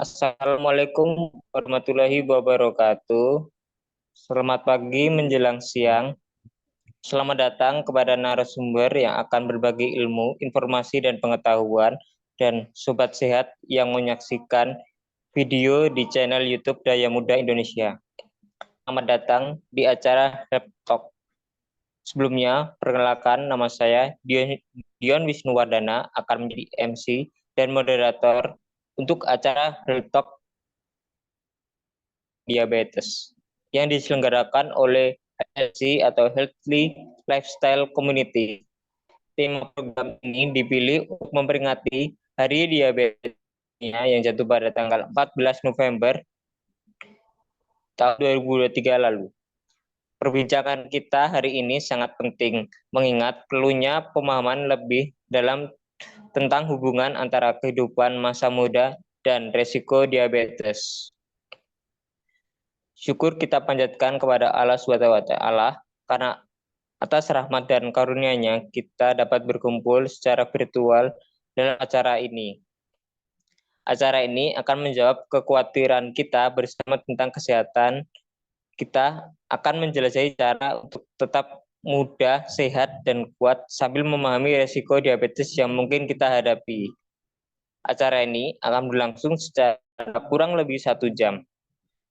Assalamualaikum warahmatullahi wabarakatuh. Selamat pagi menjelang siang. Selamat datang kepada narasumber yang akan berbagi ilmu, informasi, dan pengetahuan, dan sobat sehat yang menyaksikan video di channel YouTube Daya Muda Indonesia. Selamat datang di acara Health Talk. Sebelumnya, perkenalkan nama saya Dion Wisnuwardana akan menjadi MC dan moderator untuk acara Health Talk diabetes yang diselenggarakan oleh HLC atau Healthy Lifestyle Community. Tema program ini dipilih untuk memperingati Hari Diabetes yang jatuh pada tanggal 14 November tahun 2023 lalu. Perbincangan kita hari ini sangat penting, mengingat perlunya pemahaman lebih dalam tentang hubungan antara kehidupan masa muda dan resiko diabetes. Syukur kita panjatkan kepada Allah SWT karena atas rahmat dan karunia-Nya kita dapat berkumpul secara virtual dalam acara ini. Acara ini akan menjawab kekhawatiran kita bersama tentang kesehatan. Kita akan menjelajahi cara untuk tetap muda, sehat, dan kuat sambil memahami resiko diabetes yang mungkin kita hadapi. Acara ini akan berlangsung secara kurang lebih 1 jam.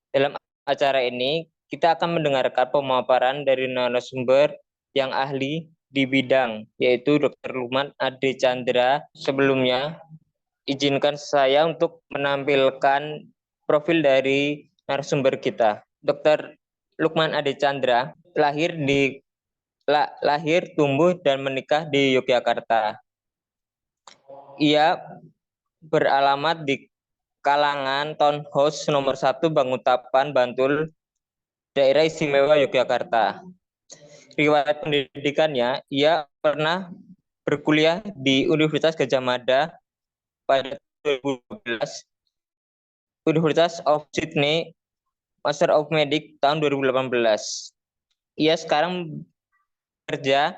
Dalam acara ini, kita akan mendengarkan pemaparan dari narasumber yang ahli di bidang, yaitu Dr. Lukman Ade Chandra. Sebelumnya, izinkan saya untuk menampilkan profil dari narasumber kita. Dr. Lukman Ade Chandra lahir, tumbuh, dan menikah di Yogyakarta. Ia beralamat di Kalangan Townhouse nomor 1 Bangutapan, Bantul, Daerah Istimewa Yogyakarta. Riwayat pendidikannya, ia pernah berkuliah di Universitas Gadjah Mada pada 2012, Universitas of Sydney, Master of Medic tahun 2018. Ia sekarang bekerja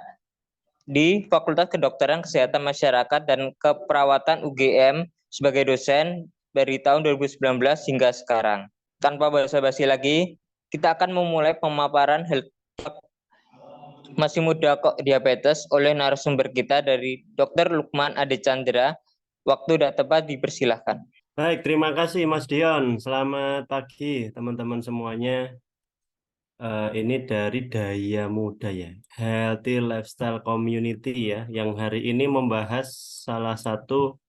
di Fakultas Kedokteran Kesehatan Masyarakat dan Keperawatan UGM sebagai dosen dari tahun 2019 hingga sekarang. Tanpa basa-basi lagi, kita akan memulai pemaparan health masih muda kok diabetes oleh narasumber kita dari Dr. Lukman Ade Chandra. Waktu sudah tepat, dipersilahkan. Baik, terima kasih Mas Dion. Selamat pagi teman-teman semuanya. Ini dari Daya Muda ya, Healthy Lifestyle Community ya, yang hari ini membahas salah satu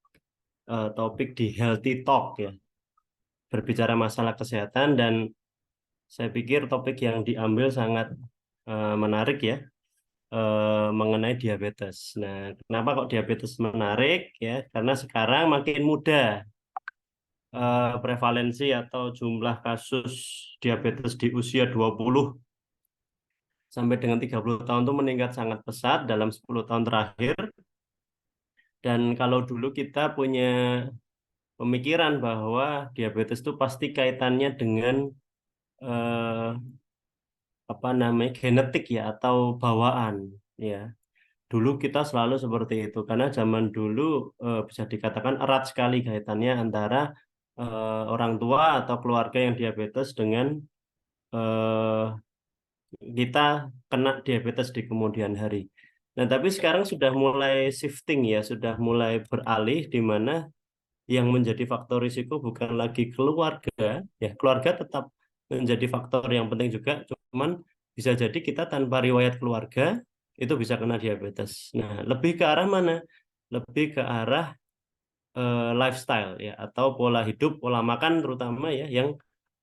topik di Healthy Talk ya, berbicara masalah kesehatan, dan saya pikir topik yang diambil sangat menarik ya, mengenai diabetes. Nah, kenapa kok diabetes menarik ya? Karena sekarang makin muda prevalensi atau jumlah kasus diabetes di usia 20 sampai dengan 30 tahun itu meningkat sangat pesat dalam 10 tahun terakhir. Dan kalau dulu kita punya pemikiran bahwa diabetes itu pasti kaitannya dengan genetik ya, atau bawaan ya. Dulu kita selalu seperti itu karena zaman dulu bisa dikatakan erat sekali kaitannya antara orang tua atau keluarga yang diabetes dengan eh, kita kena diabetes di kemudian hari. Nah, tapi sekarang sudah mulai shifting ya, sudah mulai beralih di mana yang menjadi faktor risiko bukan lagi keluarga, ya keluarga tetap menjadi faktor yang penting juga, cuman bisa jadi kita tanpa riwayat keluarga itu bisa kena diabetes. Nah, lebih ke arah mana? Lebih ke arah lifestyle ya, atau pola hidup, pola makan terutama ya, yang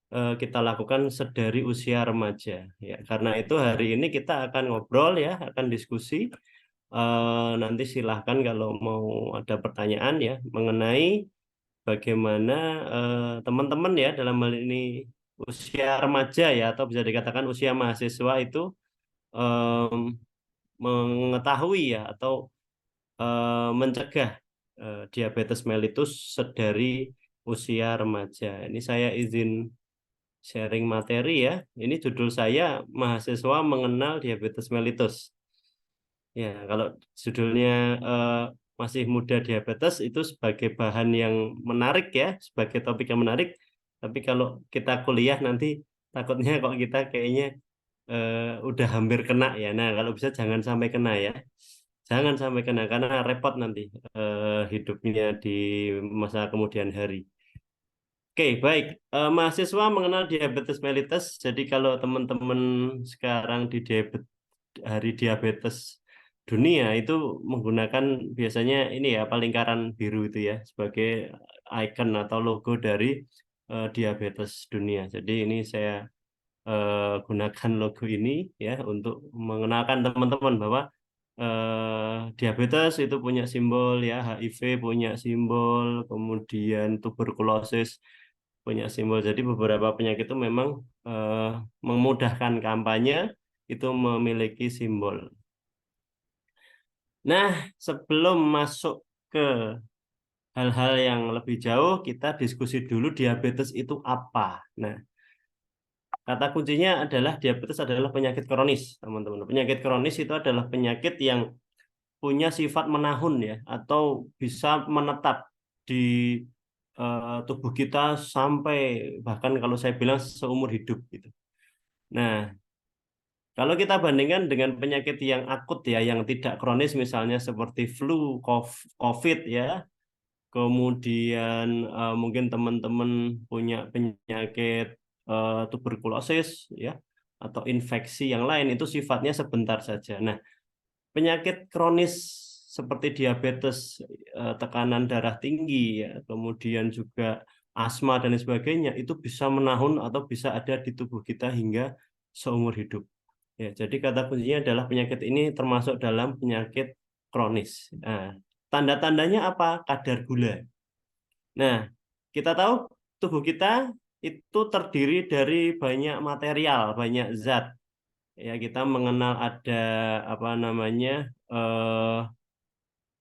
kita lakukan sedari usia remaja ya. Karena itu hari ini kita akan ngobrol ya, akan diskusi. Nanti silahkan kalau mau ada pertanyaan ya mengenai bagaimana teman-teman ya dalam hal ini usia remaja ya, atau bisa dikatakan usia mahasiswa itu em, mengetahui ya, atau mencegah diabetes mellitus sedari usia remaja. Ini saya izin sharing materi ya. Ini judul saya, Mahasiswa Mengenal Diabetes Mellitus. Ya, kalau judulnya masih muda diabetes itu sebagai bahan yang menarik ya, sebagai topik yang menarik. Tapi kalau kita kuliah nanti takutnya kok kita kayaknya udah hampir kena ya. Nah, kalau bisa jangan sampai kena ya. Jangan sampai kena karena repot nanti hidupnya di masa kemudian hari. Oke, baik. Mahasiswa mengenal diabetes mellitus. Jadi kalau teman-teman sekarang di hari diabetes dunia itu menggunakan biasanya ini ya lingkaran biru itu ya sebagai icon atau logo dari diabetes dunia. Jadi ini saya gunakan logo ini ya untuk mengenalkan teman-teman bahwa diabetes itu punya simbol ya, HIV punya simbol, kemudian tuberkulosis punya simbol. Jadi beberapa penyakit itu memang eh, memudahkan kampanye itu memiliki simbol. Nah, sebelum masuk ke hal-hal yang lebih jauh, kita diskusi dulu diabetes itu apa. Nah, kata kuncinya adalah diabetes adalah penyakit kronis, teman-teman. Penyakit kronis itu adalah penyakit yang punya sifat menahun ya, atau bisa menetap di tubuh kita sampai bahkan kalau saya bilang seumur hidup gitu. Nah, kalau kita bandingkan dengan penyakit yang akut ya, yang tidak kronis misalnya seperti flu, COVID ya, kemudian mungkin teman-teman punya penyakit tuberkulosis ya, atau infeksi yang lain itu sifatnya sebentar saja. Nah, penyakit kronis seperti diabetes, tekanan darah tinggi ya, kemudian juga asma dan lain sebagainya itu bisa menahun atau bisa ada di tubuh kita hingga seumur hidup. Ya, jadi kata kuncinya adalah penyakit ini termasuk dalam penyakit kronis. Nah, tanda-tandanya apa? Kadar gula. Nah, kita tahu tubuh kita itu terdiri dari banyak material, banyak zat. Ya, kita mengenal ada apa namanya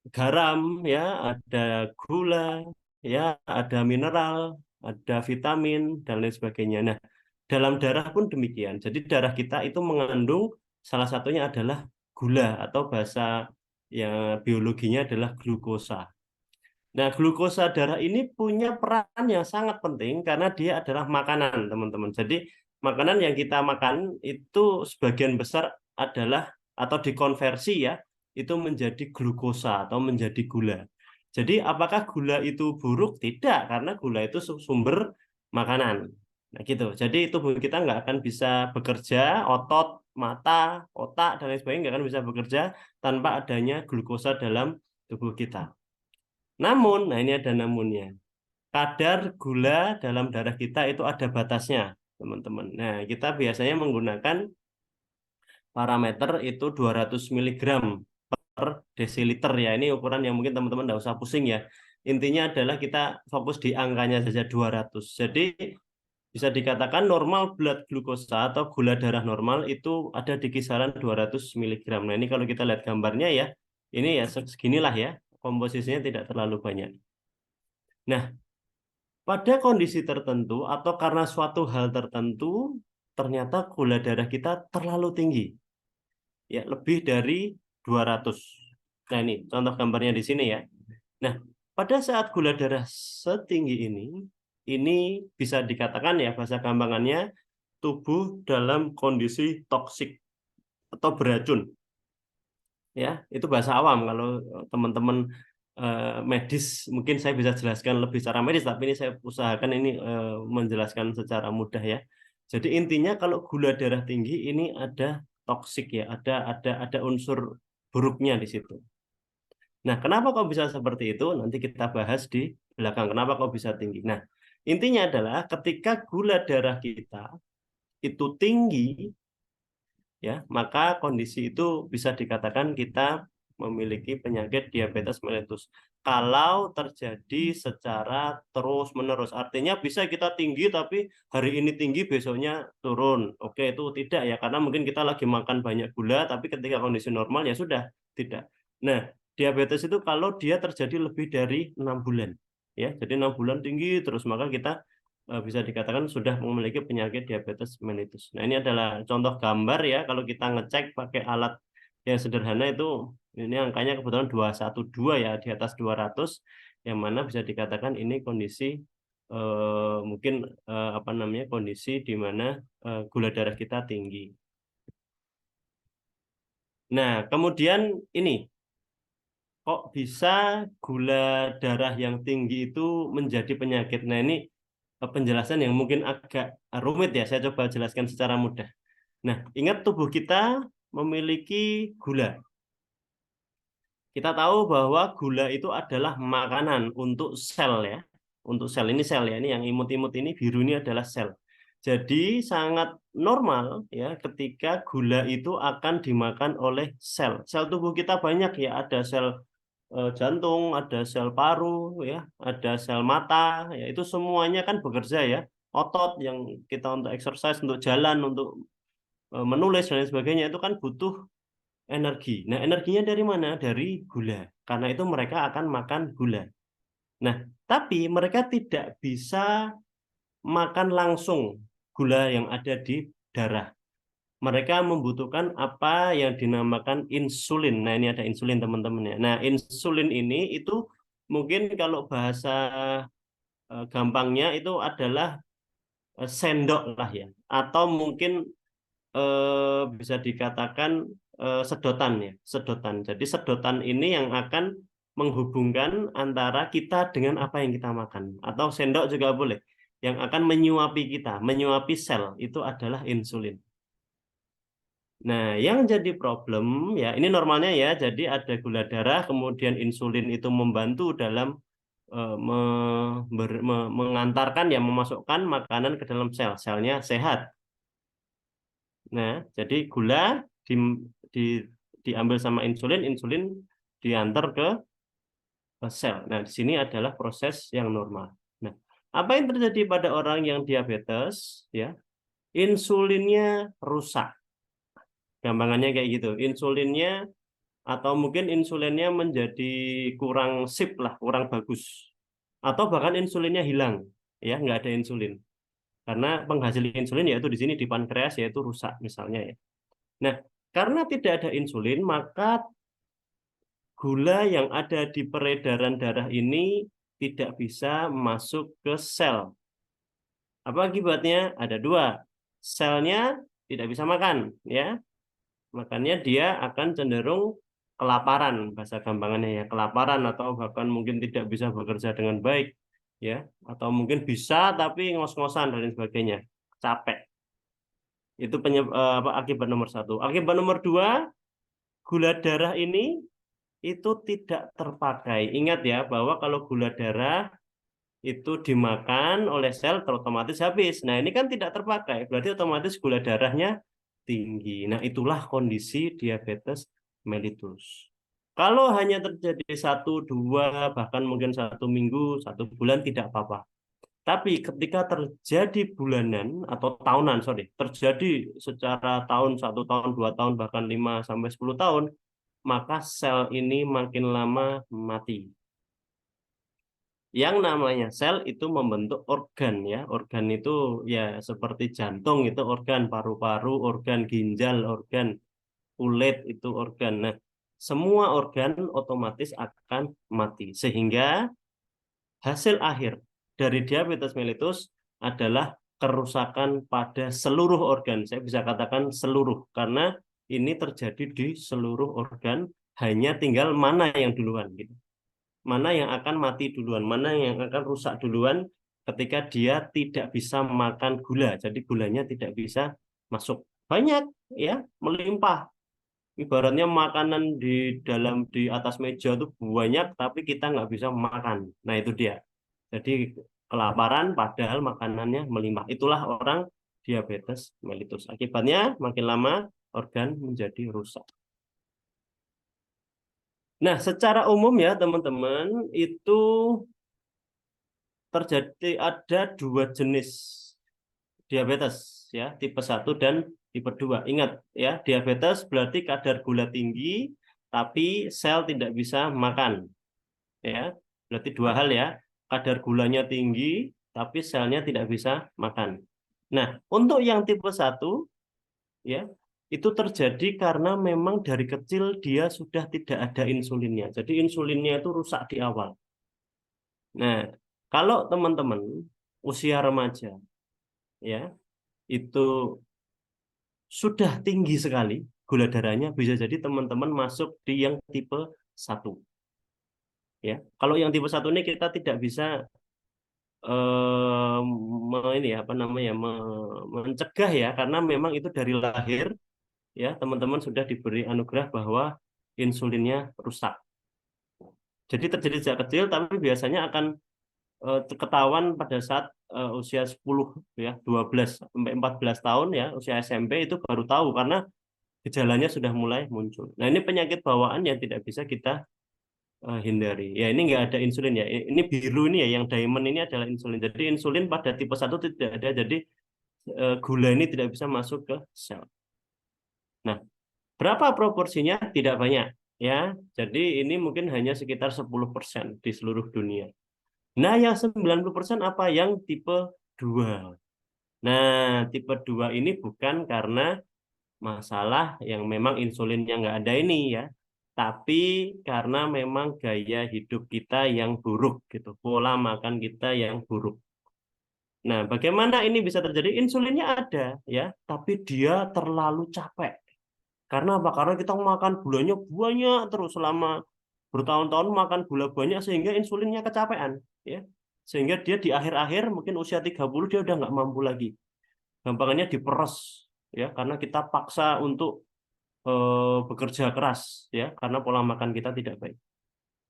garam, ya, ada gula, ya, ada mineral, ada vitamin dan lain sebagainya. Nah, dalam darah pun demikian. Jadi darah kita itu mengandung salah satunya adalah gula atau bahasa yang biologinya adalah glukosa. Nah, glukosa darah ini punya peran yang sangat penting karena dia adalah makanan, teman-teman. Jadi, makanan yang kita makan itu sebagian besar adalah atau dikonversi ya, itu menjadi glukosa atau menjadi gula. Jadi, apakah gula itu buruk? Tidak, karena gula itu sumber makanan. Nah, gitu. Jadi, tubuh kita nggak akan bisa bekerja, otot, mata, otak, dan lain sebagainya nggak akan bisa bekerja tanpa adanya glukosa dalam tubuh kita. Namun, nah ini ada namunnya. Kadar gula dalam darah kita itu ada batasnya, teman-teman. Nah, kita biasanya menggunakan parameter itu 200 miligram per desiliter ya. Ini ukuran yang mungkin teman-teman tidak usah pusing ya. Intinya adalah kita fokus di angkanya saja 200. Jadi bisa dikatakan normal blood glukosa atau gula darah normal itu ada di kisaran 200 miligram. Nah, ini kalau kita lihat gambarnya ya, ini ya seginilah ya. Komposisinya tidak terlalu banyak. Nah, pada kondisi tertentu atau karena suatu hal tertentu, ternyata gula darah kita terlalu tinggi. Ya, lebih dari 200. Nah, ini contoh gambarnya di sini ya. Nah, pada saat gula darah setinggi ini bisa dikatakan ya bahasa gampangannya tubuh dalam kondisi toksik atau beracun. Ya, itu bahasa awam. Kalau teman-teman medis mungkin saya bisa jelaskan lebih secara medis, tapi ini saya usahakan ini menjelaskan secara mudah ya. Jadi intinya kalau gula darah tinggi ini ada toksik ya, ada unsur buruknya di situ. Nah, kenapa kok bisa seperti itu? Nanti kita bahas di belakang. Kenapa kok bisa tinggi? Nah, intinya adalah ketika gula darah kita itu tinggi, ya, maka kondisi itu bisa dikatakan kita memiliki penyakit diabetes mellitus. Kalau terjadi secara terus-menerus, artinya bisa kita tinggi tapi hari ini tinggi besoknya turun. Oke, itu tidak ya, karena mungkin kita lagi makan banyak gula, tapi ketika kondisi normal ya sudah tidak. Nah, diabetes itu kalau dia terjadi lebih dari 6 bulan, ya, jadi 6 bulan tinggi terus maka kita bisa dikatakan sudah memiliki penyakit diabetes mellitus. Nah, ini adalah contoh gambar ya, kalau kita ngecek pakai alat yang sederhana itu Ini angkanya kebetulan 212 ya, di atas 200, yang mana bisa dikatakan ini kondisi mungkin apa namanya, kondisi di mana gula darah kita tinggi. Nah, kemudian ini kok bisa gula darah yang tinggi itu menjadi penyakit? Nah, ini penjelasan yang mungkin agak rumit ya, saya coba jelaskan secara mudah. Nah, ingat tubuh kita memiliki gula. Kita tahu bahwa gula itu adalah makanan untuk sel ya. Untuk sel, ini sel ya, ini yang imut-imut ini biru ini adalah sel. Jadi sangat normal ya ketika gula itu akan dimakan oleh sel. Sel tubuh kita banyak ya, ada sel jantung, ada sel paru ya, ada sel mata ya, itu semuanya kan bekerja ya. Otot yang kita untuk exercise, untuk jalan, untuk menulis dan lain sebagainya itu kan butuh energi. Nah, energinya dari mana? Dari gula. Karena itu mereka akan makan gula. Nah, tapi mereka tidak bisa makan langsung gula yang ada di darah. Mereka membutuhkan apa yang dinamakan insulin. Nah, ini ada insulin teman-teman ya. Nah, insulin ini itu mungkin kalau bahasa gampangnya itu adalah sendok lah ya. Atau mungkin bisa dikatakan sedotan ya, sedotan. Jadi sedotan ini yang akan menghubungkan antara kita dengan apa yang kita makan, atau sendok juga boleh, yang akan menyuapi kita, menyuapi sel itu adalah insulin. Nah, yang jadi problem ya, ini normalnya ya, jadi ada gula darah, kemudian insulin itu membantu dalam mengantarkan ya, memasukkan makanan ke dalam sel, selnya sehat. Nah, jadi gula di, di, diambil sama insulin, insulin diantar ke sel. Nah, di sini adalah proses yang normal. Nah, apa yang terjadi pada orang yang diabetes? Ya, insulinnya rusak. Gampangannya kayak gitu. Insulinnya atau mungkin insulinnya menjadi kurang sip lah, kurang bagus. Atau bahkan insulinnya hilang, ya nggak ada insulin. Karena penghasil insulin yaitu di sini di pankreas yaitu rusak misalnya ya. Nah, karena tidak ada insulin, maka gula yang ada di peredaran darah ini tidak bisa masuk ke sel. Apa akibatnya? Ada dua. Selnya tidak bisa makan, ya. Makanya dia akan cenderung kelaparan, bahasa gampangannya ya, kelaparan atau bahkan mungkin tidak bisa bekerja dengan baik, ya. Atau mungkin bisa tapi ngos-ngosan dan lain sebagainya, capek. Itu akibat nomor satu. Akibat nomor dua, gula darah ini itu tidak terpakai. Ingat ya bahwa kalau gula darah itu dimakan oleh sel otomatis habis. Nah, ini kan tidak terpakai, berarti otomatis gula darahnya tinggi. Nah, itulah kondisi diabetes mellitus. Kalau hanya terjadi 1, 2, bahkan mungkin 1 minggu, 1 bulan tidak apa-apa. Tapi ketika terjadi bulanan atau tahunan, sorry, terjadi secara tahun, 1 tahun, 2 tahun, bahkan 5 sampai 10 tahun, maka sel ini makin lama mati. Yang namanya sel itu membentuk organ ya. Organ itu ya seperti jantung itu organ, paru-paru, organ ginjal, organ kulit itu organ. Nah, semua organ otomatis akan mati. Sehingga hasil akhir dari diabetes mellitus adalah kerusakan pada seluruh organ. Saya bisa katakan seluruh karena ini terjadi di seluruh organ, hanya tinggal mana yang duluan gitu. Mana yang akan mati duluan, mana yang akan rusak duluan ketika dia tidak bisa makan gula. Jadi gulanya tidak bisa masuk. Banyak ya, melimpah. Ibaratnya makanan di atas meja itu banyak, tapi kita nggak bisa makan. Nah itu dia. Jadi kelaparan padahal makanannya melimpah. Itulah orang diabetes mellitus. Akibatnya makin lama organ menjadi rusak. Nah, secara umum ya teman-teman, itu terjadi ada 2 jenis diabetes ya, tipe 1 dan tipe 2. Ingat ya, diabetes berarti kadar gula tinggi tapi sel tidak bisa makan ya. Berarti dua hal ya, kadar gulanya tinggi tapi selnya tidak bisa makan. Nah, untuk yang tipe 1 ya, itu terjadi karena memang dari kecil dia sudah tidak ada insulinnya. Jadi insulinnya itu rusak di awal. Nah, kalau teman-teman usia remaja ya, itu sudah tinggi sekali gula darahnya, bisa jadi teman-teman masuk di yang tipe 1 ya. Kalau yang tipe 1 ini kita tidak bisa ini ya apa namanya mencegah ya, karena memang itu dari lahir ya, teman-teman sudah diberi anugerah bahwa insulinnya rusak. Jadi terjadi sejak kecil, tapi biasanya akan ketahuan pada saat usia 10 ya, 12 sampai 14 tahun ya, usia SMP itu baru tahu karena gejalanya sudah mulai muncul. Nah, ini penyakit bawaan yang tidak bisa kita hindari. Ya, ini nggak ada insulin ya. Ini biru ini ya, yang diamond ini adalah insulin. Jadi insulin pada tipe 1 tidak ada, jadi gula ini tidak bisa masuk ke sel. Nah, berapa proporsinya? Tidak banyak ya. Jadi ini mungkin hanya sekitar 10% di seluruh dunia. Nah, yang 90% apa? Yang tipe 2. Nah, tipe 2 ini bukan karena masalah yang memang insulinnya nggak ada ini ya, tapi karena memang gaya hidup kita yang buruk gitu, pola makan kita yang buruk. Nah, bagaimana ini bisa terjadi? Insulinnya ada ya, tapi dia terlalu capek. Karena apa? Karena kita makan gulanya banyak terus selama bertahun-tahun, makan gula banyak sehingga insulinnya kecapean ya. Sehingga dia di akhir-akhir mungkin usia 30 dia udah nggak mampu lagi. Gampangannya diperes ya, karena kita paksa untuk bekerja keras ya, karena pola makan kita tidak baik.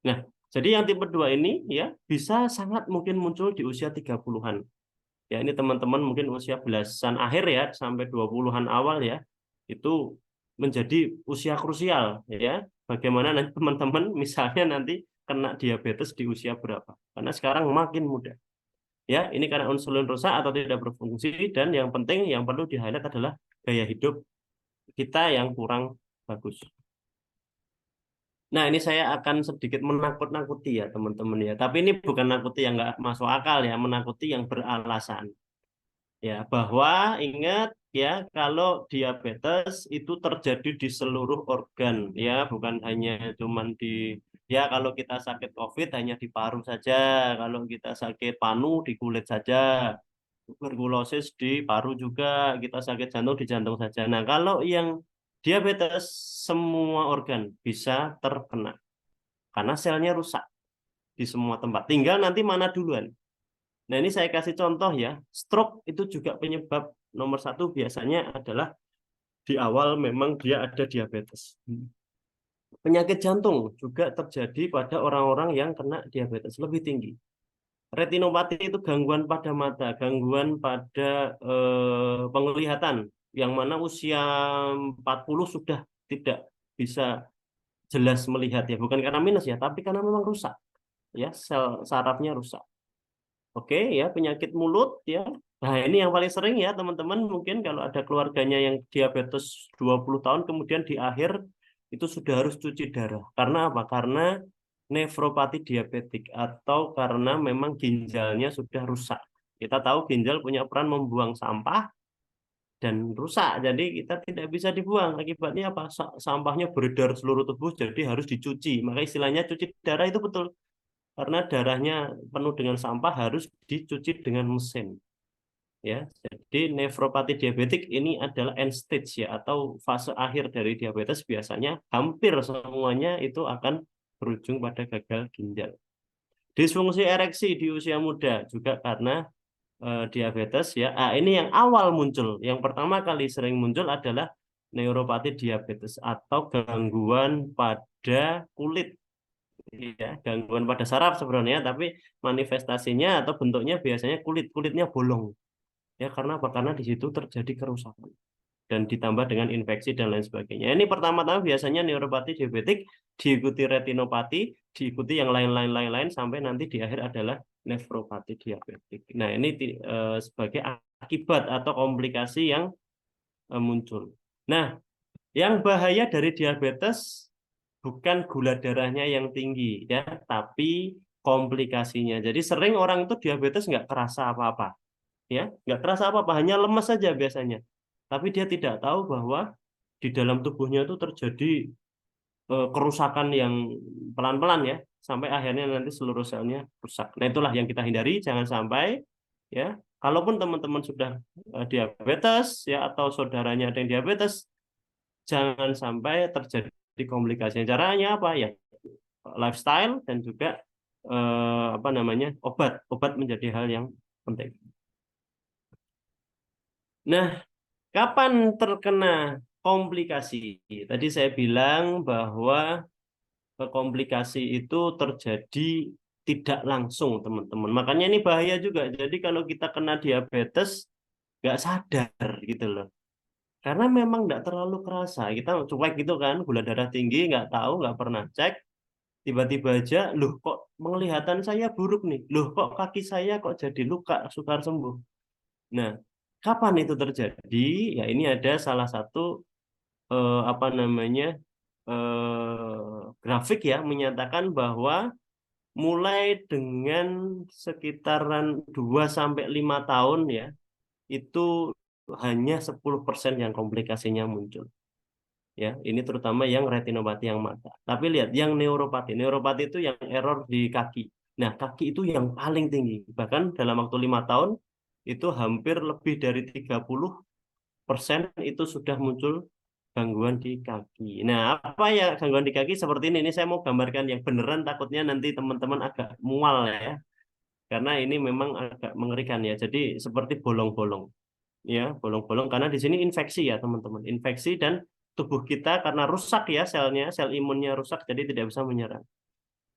Nah, jadi yang tipe 2 ini ya bisa sangat mungkin muncul di usia 30-an. Ya, ini teman-teman mungkin usia belasan akhir ya sampai 20-an awal ya. Itu menjadi usia krusial ya. Bagaimana nanti teman-teman misalnya nanti kena diabetes di usia berapa? Karena sekarang makin muda. Ya, ini karena insulin rusak atau tidak berfungsi, dan yang penting yang perlu di-highlight adalah gaya hidup kita yang kurang bagus. Nah, ini saya akan sedikit menakut-nakuti ya teman-teman ya. Tapi ini bukan nakuti yang nggak masuk akal ya, menakuti yang beralasan. Ya, bahwa ingat ya, kalau diabetes itu terjadi di seluruh organ ya, bukan hanya cuman di, ya kalau kita sakit COVID hanya di paru saja, kalau kita sakit panu di kulit saja, tuberkulosis di paru juga, kita sakit jantung di jantung saja. Nah, kalau yang diabetes semua organ bisa terkena karena selnya rusak di semua tempat. Tinggal nanti mana duluan. Nah, ini saya kasih contoh ya. Stroke itu juga penyebab nomor 1 biasanya adalah di awal memang dia ada diabetes. Penyakit jantung juga terjadi pada orang-orang yang kena diabetes lebih tinggi. Retinopati itu gangguan pada mata, gangguan pada penglihatan, yang mana usia 40 sudah tidak bisa jelas melihat ya, bukan karena minus ya, tapi karena memang rusak ya, sel sarafnya rusak. Oke ya, penyakit mulut ya. Nah, ini yang paling sering ya teman-teman, mungkin kalau ada keluarganya yang diabetes 20 tahun kemudian di akhir itu sudah harus cuci darah. Karena apa? Karena nefropati diabetik atau karena memang ginjalnya sudah rusak. Kita tahu ginjal punya peran membuang sampah dan rusak. Jadi kita tidak bisa dibuang. Akibatnya apa? Sampahnya beredar seluruh tubuh, jadi harus dicuci. Maka istilahnya cuci darah itu betul. Karena darahnya penuh dengan sampah harus dicuci dengan mesin. Ya, jadi nefropati diabetik ini adalah end stage ya, atau fase akhir dari diabetes. Biasanya hampir semuanya itu akan berujung pada gagal ginjal. Disfungsi ereksi di usia muda juga karena diabetes ya. Ini yang awal muncul. Yang pertama kali sering muncul adalah neuropati diabetes atau gangguan pada kulit ya, gangguan pada saraf sebenarnya, tapi manifestasinya atau bentuknya biasanya kulitnya bolong. Ya, karena apa? Karena di situ terjadi kerusakan dan ditambah dengan infeksi dan lain sebagainya. Ini pertama-tama biasanya neuropati diabetik, diikuti retinopati, diikuti yang lain-lain sampai nanti di akhir adalah nefropati diabetik. Nah, ini sebagai akibat atau komplikasi yang muncul. Nah, yang bahaya dari diabetes bukan gula darahnya yang tinggi ya, tapi komplikasinya. Jadi sering orang itu diabetes nggak kerasa apa-apa ya, nggak terasa apa-apa, hanya lemes saja biasanya. Tapi dia tidak tahu bahwa di dalam tubuhnya itu terjadi kerusakan yang pelan-pelan ya, sampai akhirnya nanti seluruh selnya rusak. Nah, itulah yang kita hindari, jangan sampai ya. Kalaupun teman-teman sudah diabetes ya atau saudaranya ada yang diabetes, jangan sampai terjadi komplikasi. Caranya apa ya? Lifestyle dan juga apa namanya? Obat. Obat menjadi hal yang penting. Nah, kapan terkena komplikasi? Tadi saya bilang bahwa komplikasi itu terjadi tidak langsung, teman-teman. Makanya ini bahaya juga. Jadi kalau kita kena diabetes, nggak sadar gitu loh. Karena memang nggak terlalu kerasa. Kita cuek gitu kan, gula darah tinggi, nggak tahu, nggak pernah cek. Tiba-tiba aja, loh kok penglihatan saya buruk nih. Loh kok kaki saya kok jadi luka, sukar sembuh. Nah, kapan itu terjadi? Ya ini ada salah satu apa namanya grafik ya menyatakan bahwa mulai dengan sekitaran 2 sampai 5 tahun ya itu hanya 10% yang komplikasinya muncul. Ya, ini terutama yang retinopati yang mata. Tapi lihat yang neuropati. Neuropati itu yang error di kaki. Nah, kaki itu yang paling tinggi. Bahkan dalam waktu 5 tahun itu hampir lebih dari 30% itu sudah muncul gangguan di kaki. Nah, apa ya gangguan di kaki seperti ini? Ini saya mau gambarkan yang beneran, takutnya nanti teman-teman agak mual ya. Karena ini memang agak mengerikan ya. Jadi seperti bolong-bolong. Ya, bolong-bolong karena di sini infeksi ya, teman-teman. Infeksi dan tubuh kita karena rusak ya selnya, sel imunnya rusak jadi tidak bisa menyerang.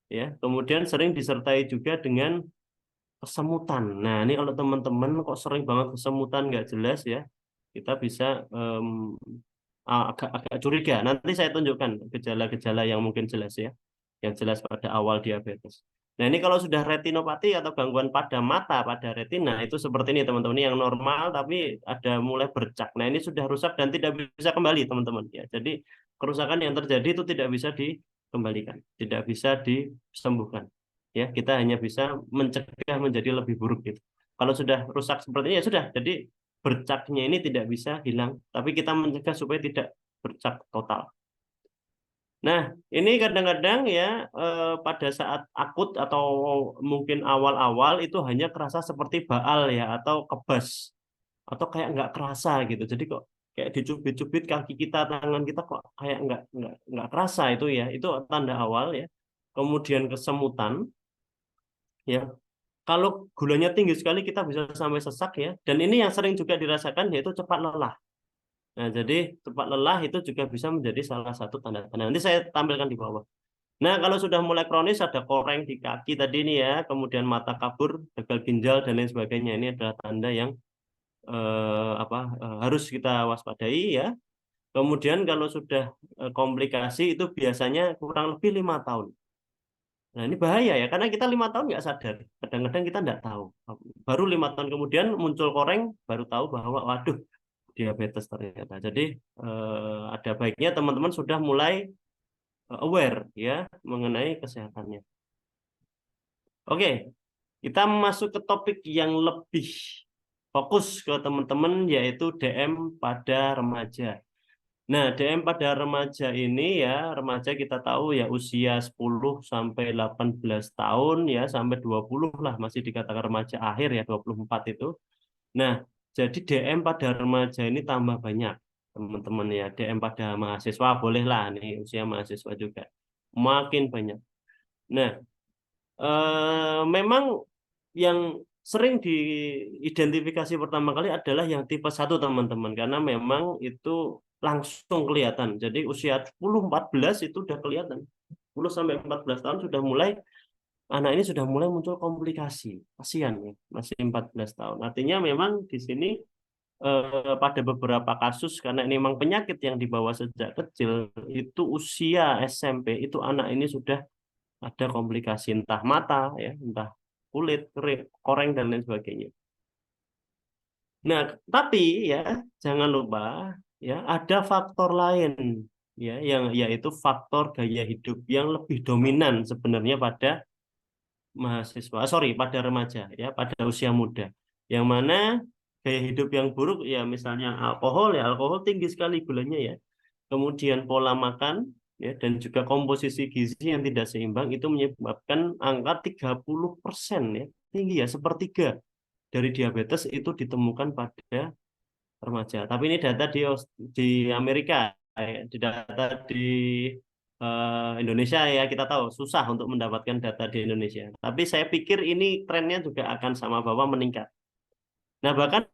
Ya, kemudian sering disertai juga dengan kesemutan. Nah, ini kalau teman-teman kok sering banget kesemutan nggak jelas ya, kita bisa agak curiga. Nanti saya tunjukkan gejala-gejala yang mungkin jelas ya, yang jelas pada awal diabetes. Nah, ini kalau sudah retinopati atau gangguan pada mata, pada retina, itu seperti ini teman-teman. Ini yang normal tapi ada mulai bercak. Nah, ini sudah rusak dan tidak bisa kembali teman-teman. Ya, jadi kerusakan yang terjadi itu tidak bisa dikembalikan, tidak bisa disembuhkan. Ya, kita hanya bisa mencegah menjadi lebih buruk gitu. Kalau sudah rusak seperti ini ya sudah. Jadi bercaknya ini tidak bisa hilang, tapi kita mencegah supaya tidak bercak total. Nah, ini kadang-kadang ya pada saat akut atau mungkin awal-awal itu hanya kerasa seperti baal ya atau kebas atau kayak nggak kerasa gitu. Jadi kok kayak dicubit-cubit kaki kita, tangan kita kok kayak nggak kerasa itu ya. Itu tanda awal ya. Kemudian kesemutan ya. Kalau gulanya tinggi sekali kita bisa sampai sesak ya. Dan ini yang sering juga dirasakan yaitu cepat lelah. Nah, jadi cepat lelah itu juga bisa menjadi salah satu tanda-tanda. Nanti saya tampilkan di bawah. Nah, kalau sudah mulai kronis ada koreng di kaki tadi nih ya, kemudian mata kabur, gagal ginjal dan lain sebagainya. Ini adalah tanda yang harus kita waspadai ya. Kemudian kalau sudah komplikasi itu biasanya kurang lebih 5 tahun. Nah, ini bahaya ya, karena kita 5 tahun nggak sadar. Kadang-kadang kita nggak tahu. Baru 5 tahun kemudian muncul koreng, baru tahu bahwa waduh diabetes ternyata. Jadi ada baiknya teman-teman sudah mulai aware ya mengenai kesehatannya. Oke, kita masuk ke topik yang lebih fokus ke teman-teman yaitu DM pada remaja. Nah, DM pada remaja ini ya, remaja kita tahu ya usia 10 sampai 18 tahun ya sampai 20 lah masih dikatakan remaja akhir ya 24 itu. Nah, jadi DM pada remaja ini tambah banyak, teman-teman ya. DM pada mahasiswa bolehlah nih usia mahasiswa juga. Makin banyak. Nah, memang yang sering diidentifikasi pertama kali adalah yang tipe 1 teman-teman karena memang itu langsung kelihatan. Jadi usia 10-14 itu udah kelihatan. 10 sampai 14 tahun sudah mulai anak ini sudah mulai muncul komplikasi. Kasihan ya, masih 14 tahun. Artinya memang di sini pada beberapa kasus karena ini memang penyakit yang dibawa sejak kecil itu usia SMP itu anak ini sudah ada komplikasi entah mata ya, entah kulit, kering, koreng dan lain sebagainya. Nah, tapi ya jangan lupa ya ada faktor lain ya yang yaitu faktor gaya hidup yang lebih dominan sebenarnya pada mahasiswa, pada remaja ya, pada usia muda. Yang mana gaya hidup yang buruk ya misalnya alkohol ya, alkohol tinggi sekali gulanya ya. kemudian pola makan, ya, dan juga komposisi gizi yang tidak seimbang itu menyebabkan angka 30% ya, tinggi ya, sepertiga dari diabetes itu ditemukan pada remaja. Tapi ini data di Amerika, di data di Indonesia ya kita tahu susah untuk mendapatkan data di Indonesia. Tapi saya pikir ini trennya juga akan sama bahwa meningkat. Nah, bahkan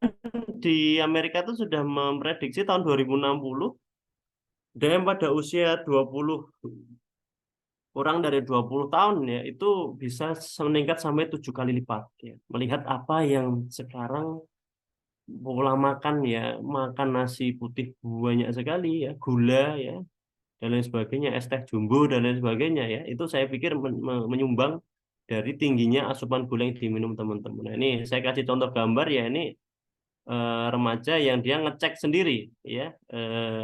di Amerika itu sudah memprediksi tahun 2060 DM pada usia 20 kurang dari 20 tahun ya itu bisa meningkat sampai 7 kali lipat ya. Melihat apa yang sekarang pola makan ya, makan nasi putih banyak sekali ya, gula ya, dan lain sebagainya, es teh jumbo dan lain sebagainya ya, itu saya pikir menyumbang dari tingginya asupan gula yang diminum teman-teman. Nah, ini saya kasih contoh gambar ya, ini remaja yang dia ngecek sendiri ya,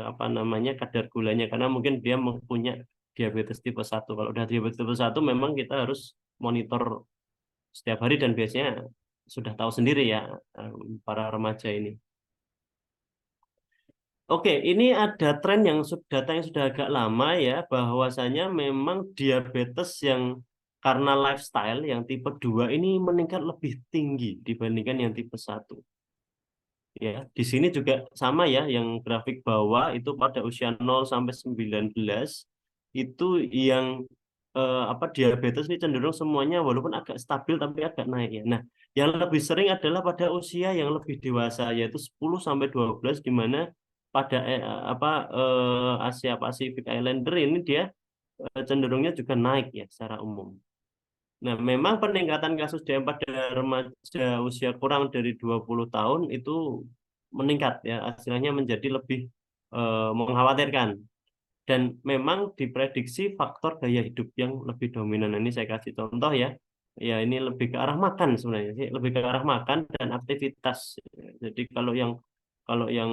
apa namanya, kadar gulanya karena mungkin dia mempunyai diabetes tipe 1. Kalau udah diabetes tipe 1 memang kita harus monitor setiap hari dan biasanya sudah tahu sendiri ya para remaja ini. Oke, ini ada tren yang data yang sudah agak lama ya, bahwasanya memang diabetes yang karena lifestyle yang tipe 2 ini meningkat lebih tinggi dibandingkan yang tipe 1. Ya, di sini juga sama ya, yang grafik bawah itu pada usia 0 sampai 19 itu yang apa diabetes ini cenderung semuanya walaupun agak stabil tapi agak naik ya. Nah, yang lebih sering adalah pada usia yang lebih dewasa yaitu 10 sampai 12 di mana pada apa Asia Pasifik Islander ini dia cenderungnya juga naik ya secara umum. Nah, memang peningkatan kasus DM pada remaja usia kurang dari 20 tahun itu meningkat ya, hasilnya menjadi lebih mengkhawatirkan. Dan memang diprediksi faktor gaya hidup yang lebih dominan. Ini saya kasih contoh ya. Ya, ini lebih ke arah makan sebenarnya sih, lebih ke arah makan dan aktivitas. Jadi kalau yang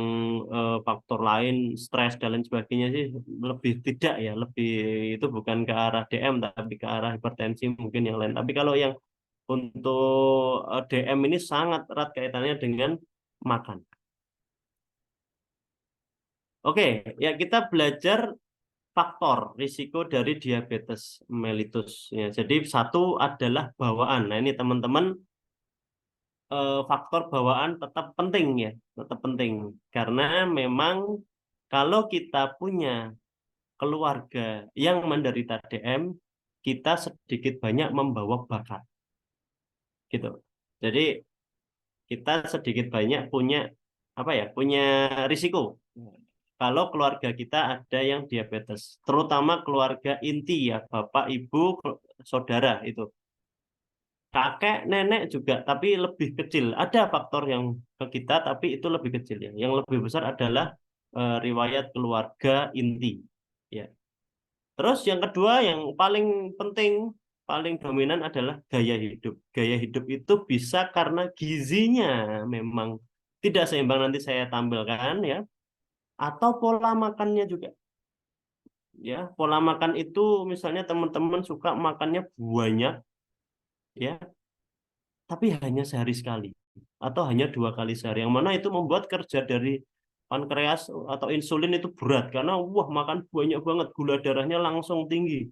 faktor lain, stres dan lain sebagainya sih lebih tidak ya, lebih itu bukan ke arah DM tapi ke arah hipertensi mungkin yang lain. Tapi kalau yang untuk DM ini sangat erat kaitannya dengan makan. Oke, ya kita belajar faktor risiko dari diabetes mellitus. Ya, jadi satu adalah bawaan. Nah, ini teman-teman faktor bawaan tetap penting ya, tetap penting. Karena memang kalau kita punya keluarga yang menderita DM, kita sedikit banyak membawa bakat, gitu. Jadi kita sedikit banyak punya apa ya, punya risiko kalau keluarga kita ada yang diabetes, terutama keluarga inti ya, bapak, ibu, saudara itu. Kakek, nenek juga, tapi lebih kecil. Ada faktor yang ke kita, tapi itu lebih kecil ya. Yang lebih besar adalah riwayat keluarga inti. Ya. Terus yang kedua, yang paling penting, paling dominan adalah gaya hidup. Gaya hidup itu bisa karena gizinya memang tidak seimbang, nanti saya tampilkan ya, atau pola makannya juga. Ya, pola makan itu misalnya teman-teman suka makannya banyak ya, tapi hanya sehari sekali atau hanya 2 kali sehari, yang mana itu membuat kerja dari pankreas atau insulin itu berat karena wah makan banyak banget, gula darahnya langsung tinggi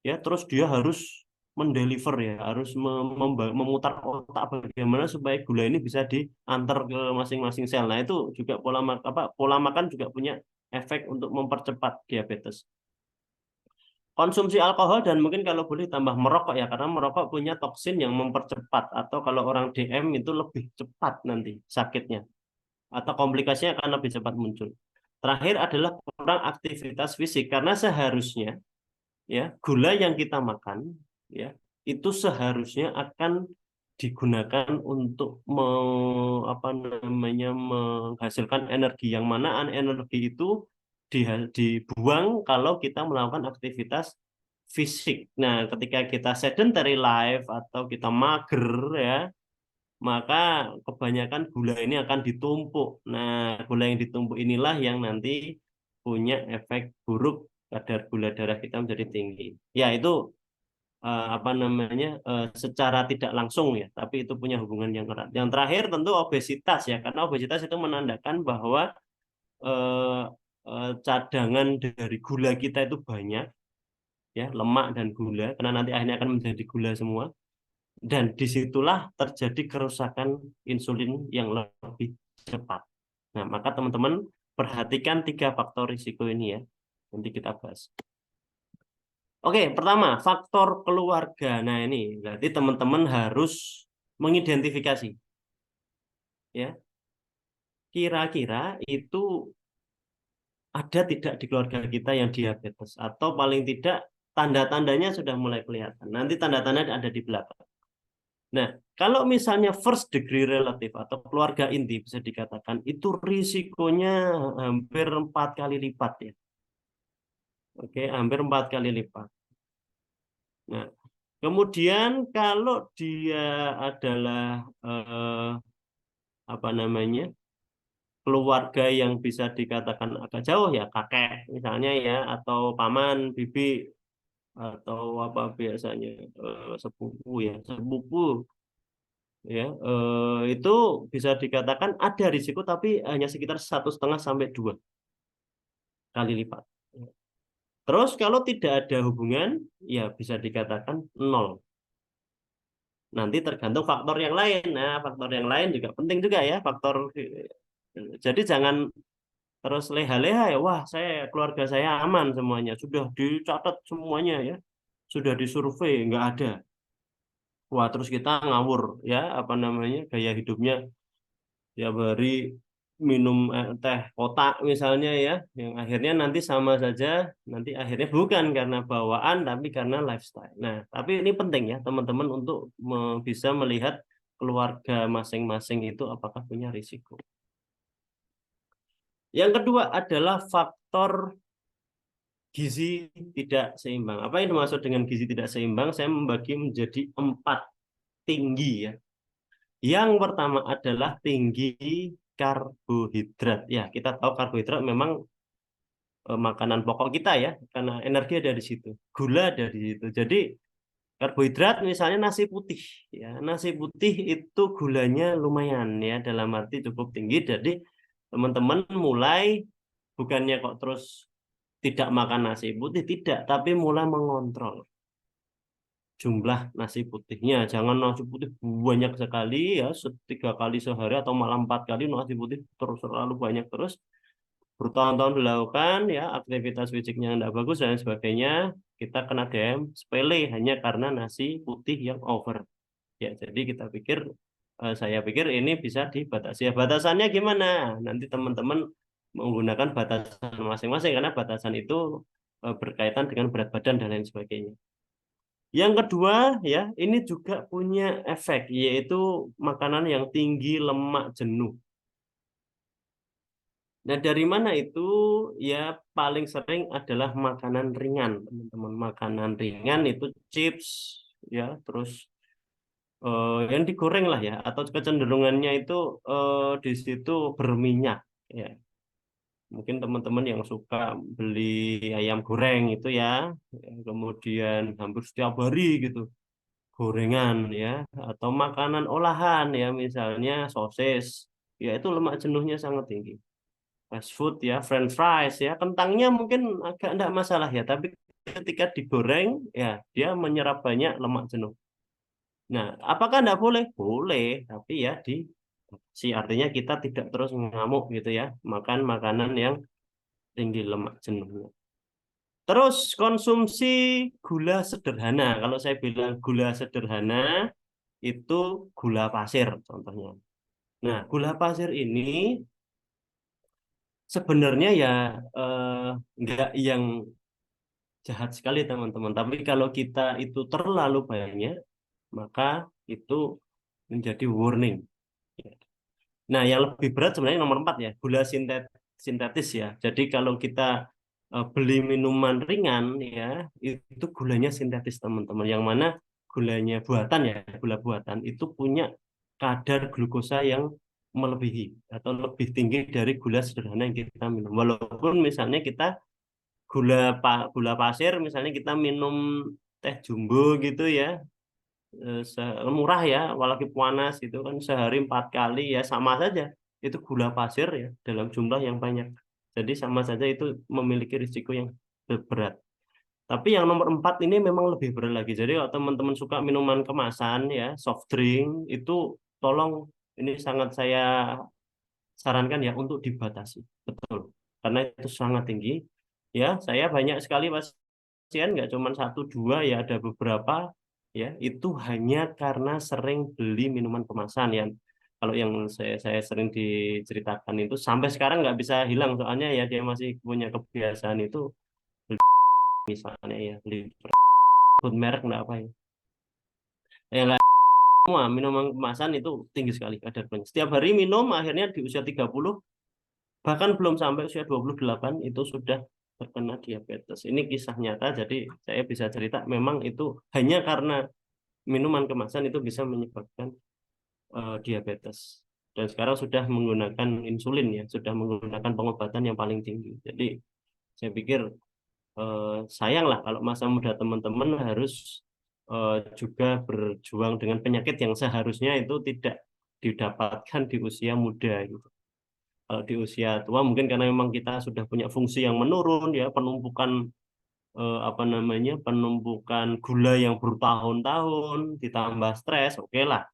ya, terus dia harus mendeliver ya, harus memutar otak bagaimana supaya gula ini bisa diantar ke masing-masing sel. Nah, itu juga pola makan juga punya efek untuk mempercepat diabetes. Konsumsi alkohol dan mungkin kalau boleh tambah merokok ya, karena merokok punya toksin yang mempercepat, atau kalau orang DM itu lebih cepat nanti sakitnya atau komplikasinya akan lebih cepat muncul. Terakhir adalah kurang aktivitas fisik, karena seharusnya ya gula yang kita makan ya itu seharusnya akan digunakan untuk apa namanya, menghasilkan energi, yang mana energi itu dibuang kalau kita melakukan aktivitas fisik. Nah, ketika kita sedentary life atau kita mager ya, maka kebanyakan gula ini akan ditumpuk. Nah, gula yang ditumpuk inilah yang nanti punya efek buruk, kadar gula darah kita menjadi tinggi. Ya, itu apa namanya, secara tidak langsung ya, tapi itu punya hubungan yang erat. Yang terakhir tentu obesitas ya, karena obesitas itu menandakan bahwa cadangan dari gula kita itu banyak, ya, lemak dan gula, karena nanti akhirnya akan menjadi gula semua. Dan disitulah terjadi kerusakan insulin yang lebih cepat. Nah, maka teman-teman perhatikan 3 faktor risiko ini ya. Nanti kita bahas. Oke, pertama, faktor keluarga. Nah, ini berarti teman-teman harus mengidentifikasi, ya. Kira-kira itu ada tidak di keluarga kita yang diabetes, atau paling tidak tanda-tandanya sudah mulai kelihatan. Nanti tanda-tanda ada di belakang. Nah, kalau misalnya first degree relative atau keluarga inti bisa dikatakan itu risikonya hampir 4 kali lipat ya. Oke, hampir 4 kali lipat. Nah, kemudian kalau dia adalah apa namanya, keluarga yang bisa dikatakan agak jauh ya, kakek misalnya ya, atau paman, bibi, atau apa biasanya sepupu ya, sepupu ya, itu bisa dikatakan ada risiko tapi hanya sekitar 1,5 sampai 2 kali lipat. Terus kalau tidak ada hubungan ya bisa dikatakan nol. Nanti tergantung faktor yang lain. Nah, faktor yang lain juga penting juga ya, faktor. Jadi jangan terus leha-leha ya, wah saya keluarga saya aman semuanya, sudah dicatat semuanya ya, sudah disurvei nggak ada. Wah, terus kita ngawur ya, apa namanya, gaya hidupnya tiap hari minum teh kotak misalnya ya, yang akhirnya nanti sama saja, nanti akhirnya bukan karena bawaan tapi karena lifestyle. Nah, tapi ini penting ya teman-teman untuk bisa melihat keluarga masing-masing itu apakah punya risiko. Yang kedua adalah faktor gizi tidak seimbang. Apa yang dimaksud dengan gizi tidak seimbang? Saya membagi menjadi 4 tinggi ya. Yang pertama adalah tinggi karbohidrat. Ya, kita tahu karbohidrat memang makanan pokok kita ya, karena energi ada di situ, gula ada di situ. Jadi karbohidrat misalnya nasi putih ya, nasi putih itu gulanya lumayan ya, dalam arti cukup tinggi. Jadi teman-teman mulai bukannya kok terus tidak makan nasi putih, tidak, tapi mulai mengontrol jumlah nasi putihnya. Jangan nasi putih banyak sekali ya, 3 kali sehari atau malah 4 kali nasi putih terus terlalu banyak terus bertahun-tahun dilakukan ya, aktivitas fisiknya tidak bagus dan sebagainya, kita kena DM sepele hanya karena nasi putih yang over ya. Jadi saya pikir ini bisa dibatasi. Ya, batasannya gimana? Nanti teman-teman menggunakan batasan masing-masing karena batasan itu berkaitan dengan berat badan dan lain sebagainya. Yang kedua ya, ini juga punya efek, yaitu makanan yang tinggi lemak jenuh. Nah, dari mana itu? Ya, paling sering adalah makanan ringan, teman-teman. Makanan ringan itu chips, ya, terus yang digoreng lah ya, atau kecenderungannya itu di situ berminyak, ya. Mungkin teman-teman yang suka beli ayam goreng itu ya, kemudian hampir setiap hari gitu, gorengan ya, atau makanan olahan ya, misalnya sosis, ya itu lemak jenuhnya sangat tinggi. Fast food ya, French fries ya, kentangnya mungkin agak enggak masalah ya, tapi ketika digoreng ya dia menyerap banyak lemak jenuh. Nah, apakah enggak boleh? Boleh, tapi ya artinya kita tidak terus ngamuk gitu ya, makan makanan yang tinggi lemak jenuhnya. Terus konsumsi gula sederhana. Kalau saya bilang gula sederhana itu gula pasir contohnya. Nah, gula pasir ini sebenarnya ya enggak yang jahat sekali teman-teman. Tapi kalau kita itu terlalu banyak, maka itu menjadi warning. Nah, yang lebih berat sebenarnya nomor 4 ya, gula sintetis ya. Jadi kalau kita beli minuman ringan ya, itu gulanya sintetis teman-teman. Yang mana gulanya buatan ya, gula buatan itu punya kadar glukosa yang melebihi atau lebih tinggi dari gula sederhana yang kita minum. Walaupun misalnya kita gula pasir misalnya kita minum teh jumbo gitu ya, murah ya, walaupun panas itu kan sehari 4 kali ya sama saja, itu gula pasir ya dalam jumlah yang banyak. Jadi sama saja itu memiliki risiko yang berat. Tapi yang nomor 4 ini memang lebih berat lagi. Jadi kalau teman-teman suka minuman kemasan ya, soft drink itu tolong ini sangat saya sarankan ya untuk dibatasi. Betul. Karena itu sangat tinggi. Ya, saya banyak sekali pasien nggak cuma satu dua ya ada beberapa ya itu hanya karena sering beli minuman kemasan ya. Kalau yang saya sering diceritakan itu sampai sekarang nggak bisa hilang soalnya ya dia masih punya kebiasaan itu misalnya ya beli food merek nggak apa ya. Yang nggak semua minuman kemasan itu tinggi sekali kadarnya. Setiap hari minum akhirnya di usia 30 bahkan belum sampai usia 28 itu sudah terkena diabetes. Ini kisah nyata jadi saya bisa cerita memang itu hanya karena minuman kemasan itu bisa menyebabkan diabetes. Dan sekarang sudah menggunakan insulin ya, sudah menggunakan pengobatan yang paling tinggi. Jadi saya pikir sayang lah kalau masa muda teman-teman harus juga berjuang dengan penyakit yang seharusnya itu tidak didapatkan di usia muda gitu. Kalau di usia tua mungkin karena memang kita sudah punya fungsi yang menurun ya, penumpukan apa namanya, penumpukan gula yang bertahun-tahun ditambah stres, oke lah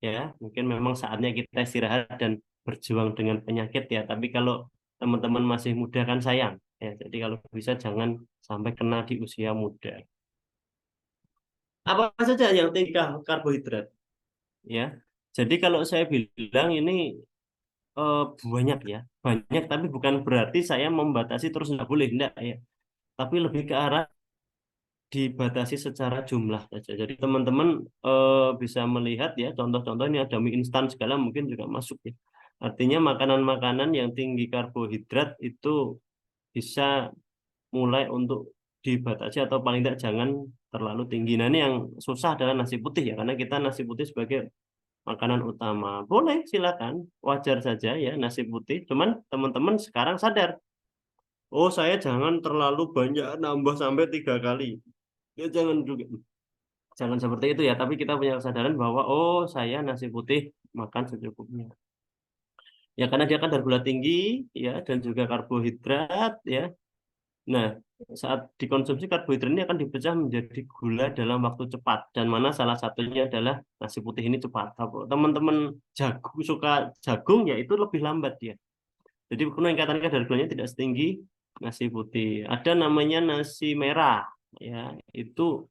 ya. Mungkin memang saatnya kita istirahat dan berjuang dengan penyakit ya. Tapi kalau teman-teman masih muda kan sayang ya. Jadi kalau bisa jangan sampai kena di usia muda. Apa saja yang tinggi karbohidrat ya. Jadi kalau saya bilang ini banyak ya, banyak tapi bukan berarti saya membatasi terus nggak boleh, enggak ya. Tapi lebih ke arah dibatasi secara jumlah saja. Jadi teman-teman bisa melihat ya contoh-contoh ini ada mie instan segala mungkin juga masuk ya. Artinya makanan-makanan yang tinggi karbohidrat itu bisa mulai untuk dibatasi atau paling tidak jangan terlalu tinggi. Nah ini yang susah adalah nasi putih ya karena kita nasi putih sebagai makanan utama. Boleh silakan, wajar saja ya nasi putih. Cuman teman-teman sekarang sadar, oh saya jangan terlalu banyak nambah sampai 3 kali. Ya jangan juga. Jangan seperti itu ya, tapi kita punya kesadaran bahwa oh saya nasi putih makan secukupnya. Ya karena dia kadar gula tinggi ya dan juga karbohidrat ya. Nah, saat dikonsumsi karbohidrat ini akan dipecah menjadi gula dalam waktu cepat dan mana salah satunya adalah nasi putih ini cepat. Kalau teman-teman jagung suka jagung ya itu lebih lambat ya. Jadi peningkatan kadar gulanya tidak setinggi nasi putih. Ada namanya nasi merah ya, itu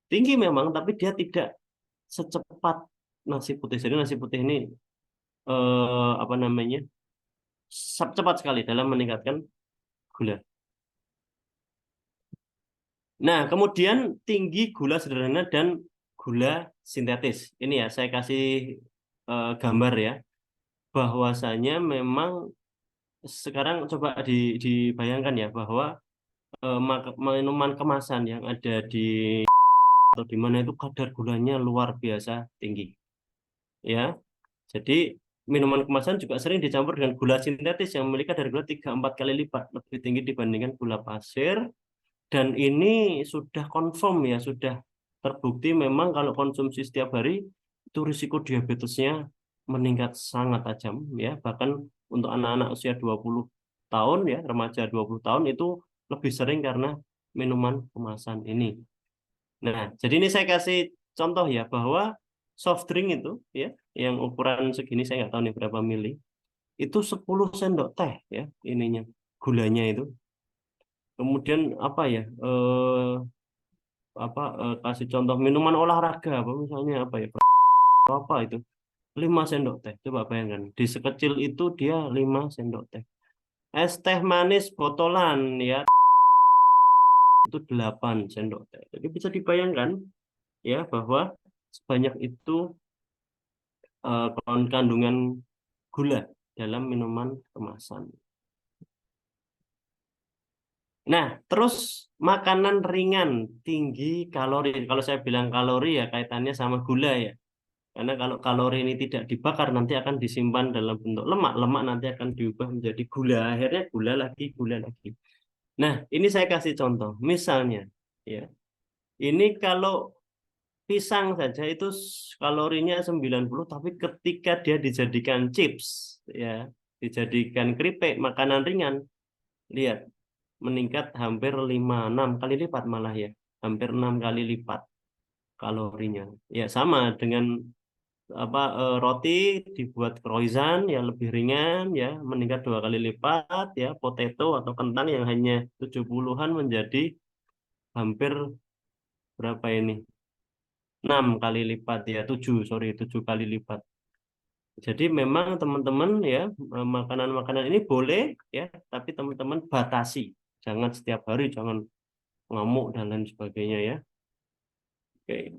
tinggi memang tapi dia tidak secepat nasi putih. Jadi nasi putih ini apa namanya? Cepat sekali dalam meningkatkan gula. Nah, kemudian tinggi gula sederhana dan gula sintetis. Ini ya, saya kasih gambar ya, bahwasanya memang sekarang coba dibayangkan ya, bahwa minuman kemasan yang ada di atau di mana itu kadar gulanya luar biasa tinggi. Ya, jadi minuman kemasan juga sering dicampur dengan gula sintetis yang memiliki kadar gula 3-4 kali lipat lebih tinggi dibandingkan gula pasir. Dan ini sudah confirm ya, sudah terbukti memang kalau konsumsi setiap hari itu risiko diabetesnya meningkat sangat tajam ya. Bahkan untuk anak-anak usia 20 tahun ya, remaja 20 tahun itu lebih sering karena minuman kemasan ini. Nah, jadi ini saya kasih contoh ya bahwa soft drink itu ya, yang ukuran segini saya nggak tahu nih berapa mili, itu 10 sendok teh ya ininya, gulanya itu. Kemudian apa ya? Kasih contoh minuman olahraga apa misalnya apa ya apa itu 5 sendok teh coba bayangkan di sekecil itu dia 5 sendok teh es teh manis botolan ya itu 8 sendok teh jadi bisa dibayangkan ya bahwa sebanyak itu kandungan gula dalam minuman kemasan. Nah, terus makanan ringan tinggi kalori. Kalau saya bilang kalori ya kaitannya sama gula ya. Karena kalau kalori ini tidak dibakar nanti akan disimpan dalam bentuk lemak. Lemak nanti akan diubah menjadi gula. Akhirnya gula lagi, gula lagi. Nah, ini saya kasih contoh. Misalnya, ya, ini kalau pisang saja itu kalorinya 90, tapi ketika dia dijadikan chips, ya, dijadikan keripik, makanan ringan, Lihat, meningkat hampir 6 kali lipat malah ya. Hampir 6 kali lipat kalorinya. Ya sama dengan roti dibuat croissant ya lebih ringan ya, meningkat 2 kali lipat ya. Potato atau kentang yang hanya 70-an menjadi hampir berapa ini? 6 kali lipat ya, 7 kali lipat. Jadi memang teman-teman ya, makanan-makanan ini boleh ya, tapi teman-teman batasi. Jangan setiap hari, jangan ngamuk dan lain sebagainya ya. Oke.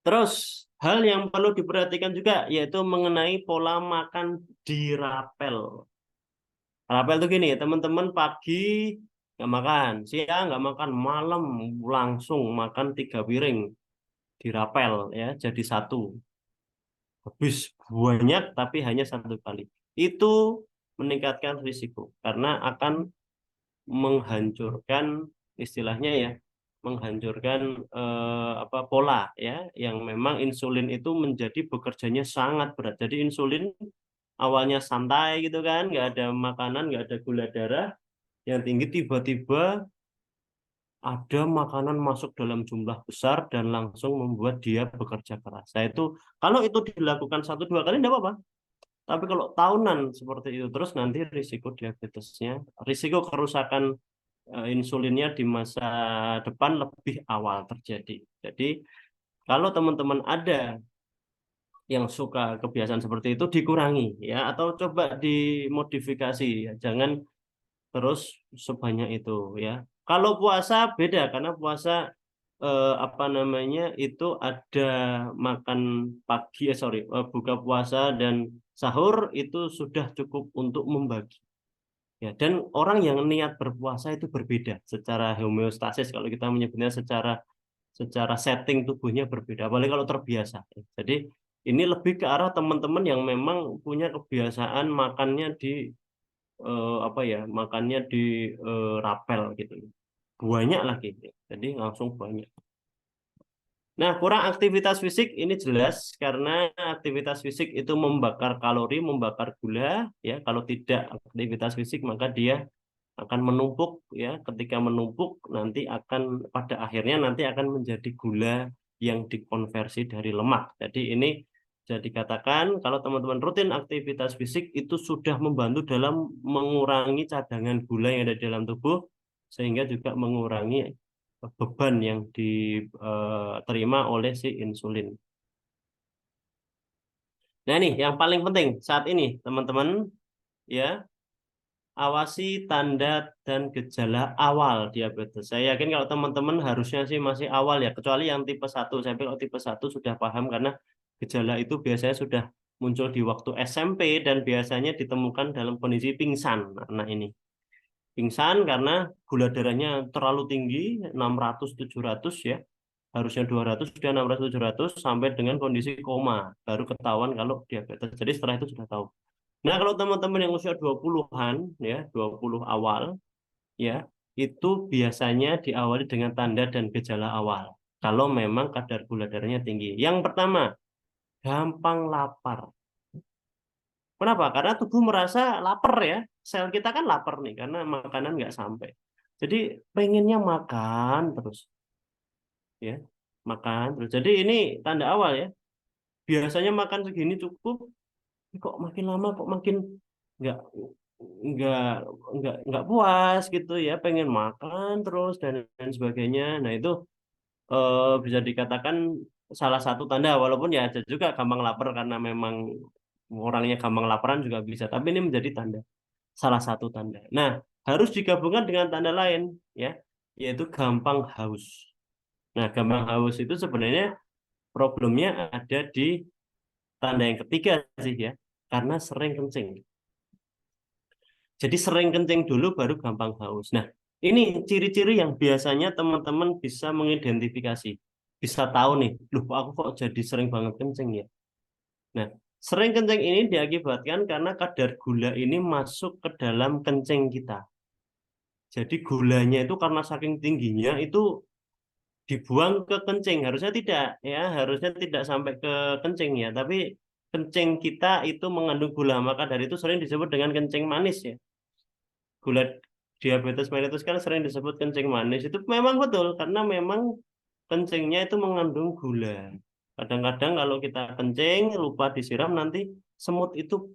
Terus hal yang perlu diperhatikan juga yaitu mengenai pola makan di rapel. Rapel tuh gini, teman-teman pagi nggak makan, siang nggak makan, malam langsung makan 3 piring di rapel ya, jadi satu. Habis banyak tapi hanya 1 kali. Itu meningkatkan risiko karena akan menghancurkan istilahnya ya, menghancurkan pola ya, yang memang insulin itu menjadi bekerjanya sangat berat. Jadi insulin awalnya santai gitu kan, nggak ada makanan, nggak ada gula darah yang tinggi, tiba-tiba ada makanan masuk dalam jumlah besar dan langsung membuat dia bekerja keras. Nah itu kalau itu dilakukan 1-2 kali tidak apa-apa. Tapi kalau tahunan seperti itu terus nanti risiko diabetesnya, risiko kerusakan insulinnya di masa depan lebih awal terjadi. Jadi kalau teman-teman ada yang suka kebiasaan seperti itu dikurangi ya, atau coba dimodifikasi ya. Jangan terus sebanyak itu ya. Kalau puasa beda karena puasa itu ada makan pagi buka puasa dan sahur itu sudah cukup untuk membagi. Ya, dan orang yang niat berpuasa itu berbeda secara homeostasis kalau kita menyebutnya secara secara setting tubuhnya berbeda, apalagi kalau terbiasa. Jadi ini lebih ke arah teman-teman yang memang punya kebiasaan makannya di makannya di rapel gitu. Banyak lagi. Jadi langsung banyak. Nah, kurang aktivitas fisik ini jelas karena aktivitas fisik itu membakar kalori, membakar gula ya. Kalau tidak aktivitas fisik maka dia akan menumpuk ya, ketika menumpuk nanti akan pada akhirnya nanti akan menjadi gula yang dikonversi dari lemak. Jadi ini bisa dikatakan kalau teman-teman rutin aktivitas fisik itu sudah membantu dalam mengurangi cadangan gula yang ada di dalam tubuh sehingga juga mengurangi beban yang diterima oleh si insulin. Nah ini yang paling penting saat ini teman-teman ya, awasi tanda dan gejala awal diabetes. Saya yakin kalau teman-teman harusnya sih masih awal ya, kecuali yang tipe 1. Saya pikir kalau tipe 1 sudah paham karena gejala itu biasanya sudah muncul di waktu SMP dan biasanya ditemukan dalam kondisi pingsan. Nah ini pingsan karena gula darahnya terlalu tinggi, 600-700 ya. Harusnya 200, sudah 600-700 sampai dengan kondisi koma. Baru ketahuan kalau diabetes. Jadi setelah itu sudah tahu. Nah, kalau teman-teman yang usia 20-an ya, 20 awal ya, itu biasanya diawali dengan tanda dan gejala awal. Kalau memang kadar gula darahnya tinggi. Yang pertama, gampang lapar. Kenapa? Karena tubuh merasa lapar ya. Sel kita kan lapar nih karena makanan nggak sampai. Jadi pengennya makan terus ya. Makan terus. Jadi ini tanda awal ya. Biasanya makan segini cukup, kok makin lama kok makin nggak nggak nggak puas gitu ya, pengen makan terus dan lain sebagainya. Nah itu bisa dikatakan salah satu tanda, walaupun ya ada juga gampang lapar karena memang orangnya gampang laparan juga bisa, tapi ini menjadi tanda, salah satu tanda. Nah harus digabungkan dengan tanda lain ya, yaitu gampang haus. Nah gampang haus itu sebenarnya problemnya ada di tanda yang ketiga sih ya, karena sering kencing. Jadi sering kencing dulu baru gampang haus. Nah, ini ciri-ciri yang biasanya teman-teman bisa mengidentifikasi. Bisa tahu nih, loh aku kok jadi sering banget kencing ya. Nah, sering kencing ini diakibatkan karena kadar gula ini masuk ke dalam kencing kita. Jadi gulanya itu karena saking tingginya itu dibuang ke kencing. Harusnya tidak ya, harusnya tidak sampai ke kencing ya, tapi kencing kita itu mengandung gula, maka dari itu sering disebut dengan kencing manis ya. gula diabetes mellitus kan sering disebut kencing manis. Itu memang betul karena memang kencingnya itu mengandung gula. Kadang-kadang kalau kita kencing lupa disiram nanti semut itu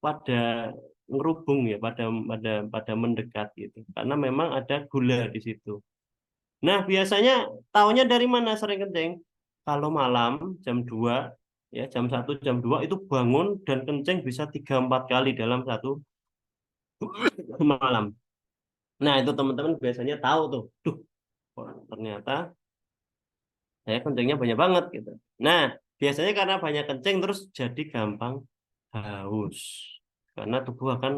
pada ngerubung ya, pada mendekat gitu. Karena memang ada gula di situ. Nah, biasanya taunya dari mana sering kencing? Kalau malam jam 2 ya, jam 1 jam 2 itu bangun dan kencing bisa 3-4 kali dalam satu malam. Nah, itu teman-teman biasanya tahu tuh. Duh, wah, ternyata saya kencingnya banyak banget gitu. Nah, biasanya karena banyak kencing terus jadi gampang haus. Karena tubuh akan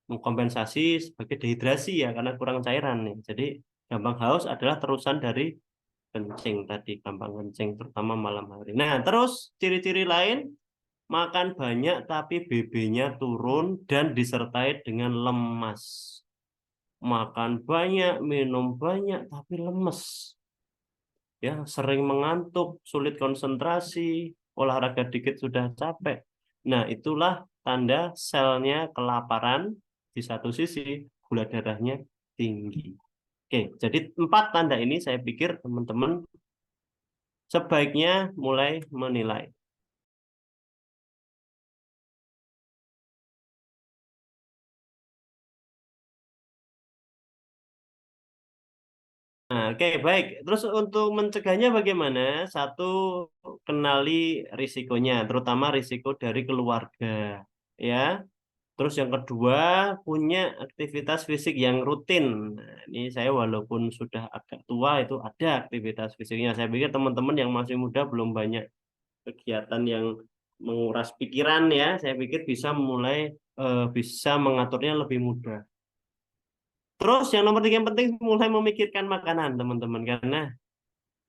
mengkompensasi sebagai dehidrasi ya karena kurang cairan nih. Jadi gampang haus adalah terusan dari kencing tadi, gampang kencing terutama malam hari. Nah, terus ciri-ciri lain makan banyak tapi BB-nya turun dan disertai dengan lemas. Makan banyak, minum banyak tapi lemes. Ya, sering mengantuk, sulit konsentrasi, olahraga dikit sudah capek. Nah, itulah tanda selnya kelaparan di satu sisi, gula darahnya tinggi. Oke, jadi 4 tanda ini saya pikir teman-teman sebaiknya mulai menilai. Nah, oke, baik. Terus untuk mencegahnya bagaimana? Satu, kenali risikonya, terutama risiko dari keluarga. Ya, terus yang kedua, punya aktivitas fisik yang rutin. Nah, ini saya walaupun sudah agak tua itu ada aktivitas fisiknya. Saya pikir teman-teman yang masih muda belum banyak kegiatan yang menguras pikiran ya. Saya pikir bisa mulai bisa mengaturnya lebih mudah. Terus yang nomor 3 yang penting mulai memikirkan makanan teman-teman karena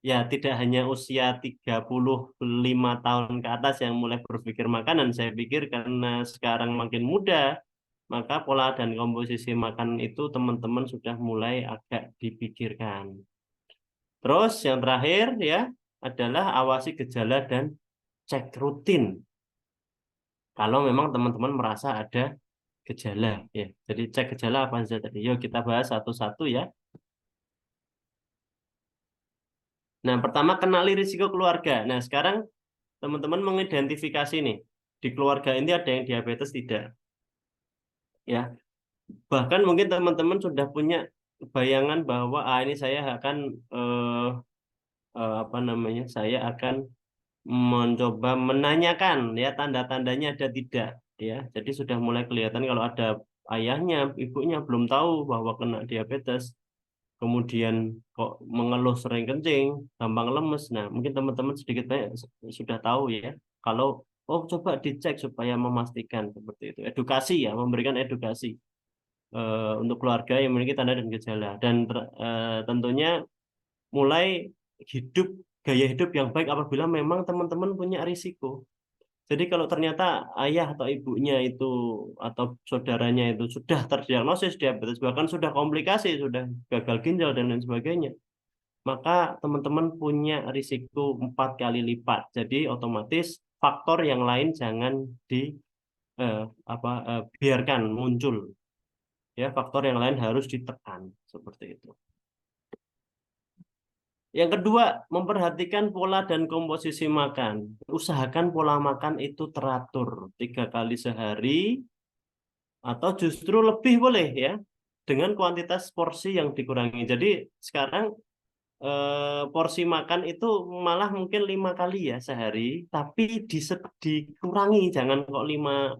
ya tidak hanya usia 35 tahun ke atas yang mulai berpikir makanan. Saya pikir karena sekarang makin muda maka pola dan komposisi makan itu teman-teman sudah mulai agak dipikirkan. Terus yang terakhir ya adalah awasi gejala dan cek rutin. Kalau memang teman-teman merasa ada gejala ya. Jadi cek gejala apa saja tadi. Yuk kita bahas satu-satu ya. Nah, pertama kenali risiko keluarga. Nah, sekarang teman-teman mengidentifikasi nih di keluarga ini ada yang diabetes tidak ya. Bahkan mungkin teman-teman sudah punya bayangan bahwa ini saya akan eh, apa namanya? Saya akan mencoba menanyakan ya tanda-tandanya ada tidak ya. Jadi sudah mulai kelihatan kalau ada ayahnya, ibunya belum tahu bahwa kena diabetes, kemudian kok mengeluh sering kencing, gampang lemes. Nah, mungkin teman-teman sedikit banyak sudah tahu ya. Kalau oh coba dicek supaya memastikan seperti itu. Edukasi ya, memberikan edukasi untuk keluarga yang memiliki tanda dan gejala dan tentunya mulai hidup gaya hidup yang baik apabila memang teman-teman punya risiko. Jadi kalau ternyata ayah atau ibunya itu atau saudaranya itu sudah terdiagnosis diabetes bahkan sudah komplikasi, sudah gagal ginjal dan lain sebagainya, maka teman-teman punya risiko 4 kali lipat. Jadi otomatis faktor yang lain jangan di eh, biarkan muncul. Ya, faktor yang lain harus ditekan seperti itu. Yang kedua, memperhatikan pola dan komposisi makan. Usahakan pola makan itu teratur 3 kali sehari atau justru lebih boleh ya dengan kuantitas porsi yang dikurangi. Jadi sekarang porsi makan itu malah mungkin 5 kali ya sehari, tapi dikurangi jangan kok 5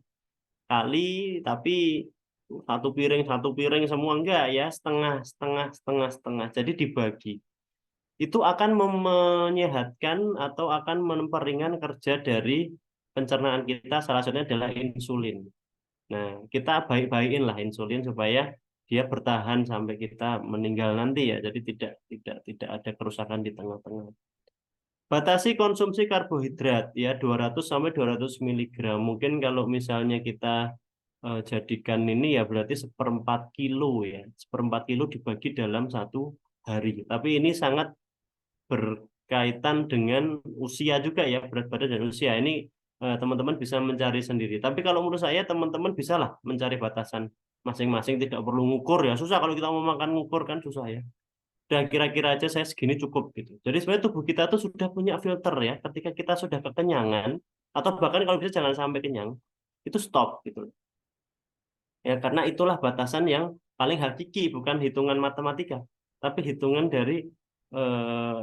kali, tapi satu piring semua enggak ya setengah setengah setengah setengah. Jadi dibagi. Itu akan menyehatkan atau akan memperingan kerja dari pencernaan kita, salah satunya adalah insulin. Nah, kita baik-baikin lah insulin supaya dia bertahan sampai kita meninggal nanti ya. Jadi tidak ada kerusakan di tengah-tengah. Batasi konsumsi karbohidrat ya 200 sampai 200 miligram. Mungkin kalau misalnya kita jadikan ini ya berarti 1/4 kilo ya. 1/4 kilo dibagi dalam satu hari. Tapi ini sangat berkaitan dengan usia juga ya, berat badan dan usia. Ini teman-teman bisa mencari sendiri. Tapi kalau menurut saya teman-teman bisalah mencari batasan. masing-masing tidak perlu ngukur ya. Susah kalau kita mau makan ngukur kan susah ya. Dan kira-kira aja saya segini cukup gitu. Jadi sebenarnya tubuh kita tuh sudah punya filter ya. Ketika kita sudah kekenyangan atau bahkan kalau bisa jangan sampai kenyang, itu stop gitu. Ya karena itulah batasan yang paling hakiki, bukan hitungan matematika, tapi hitungan dari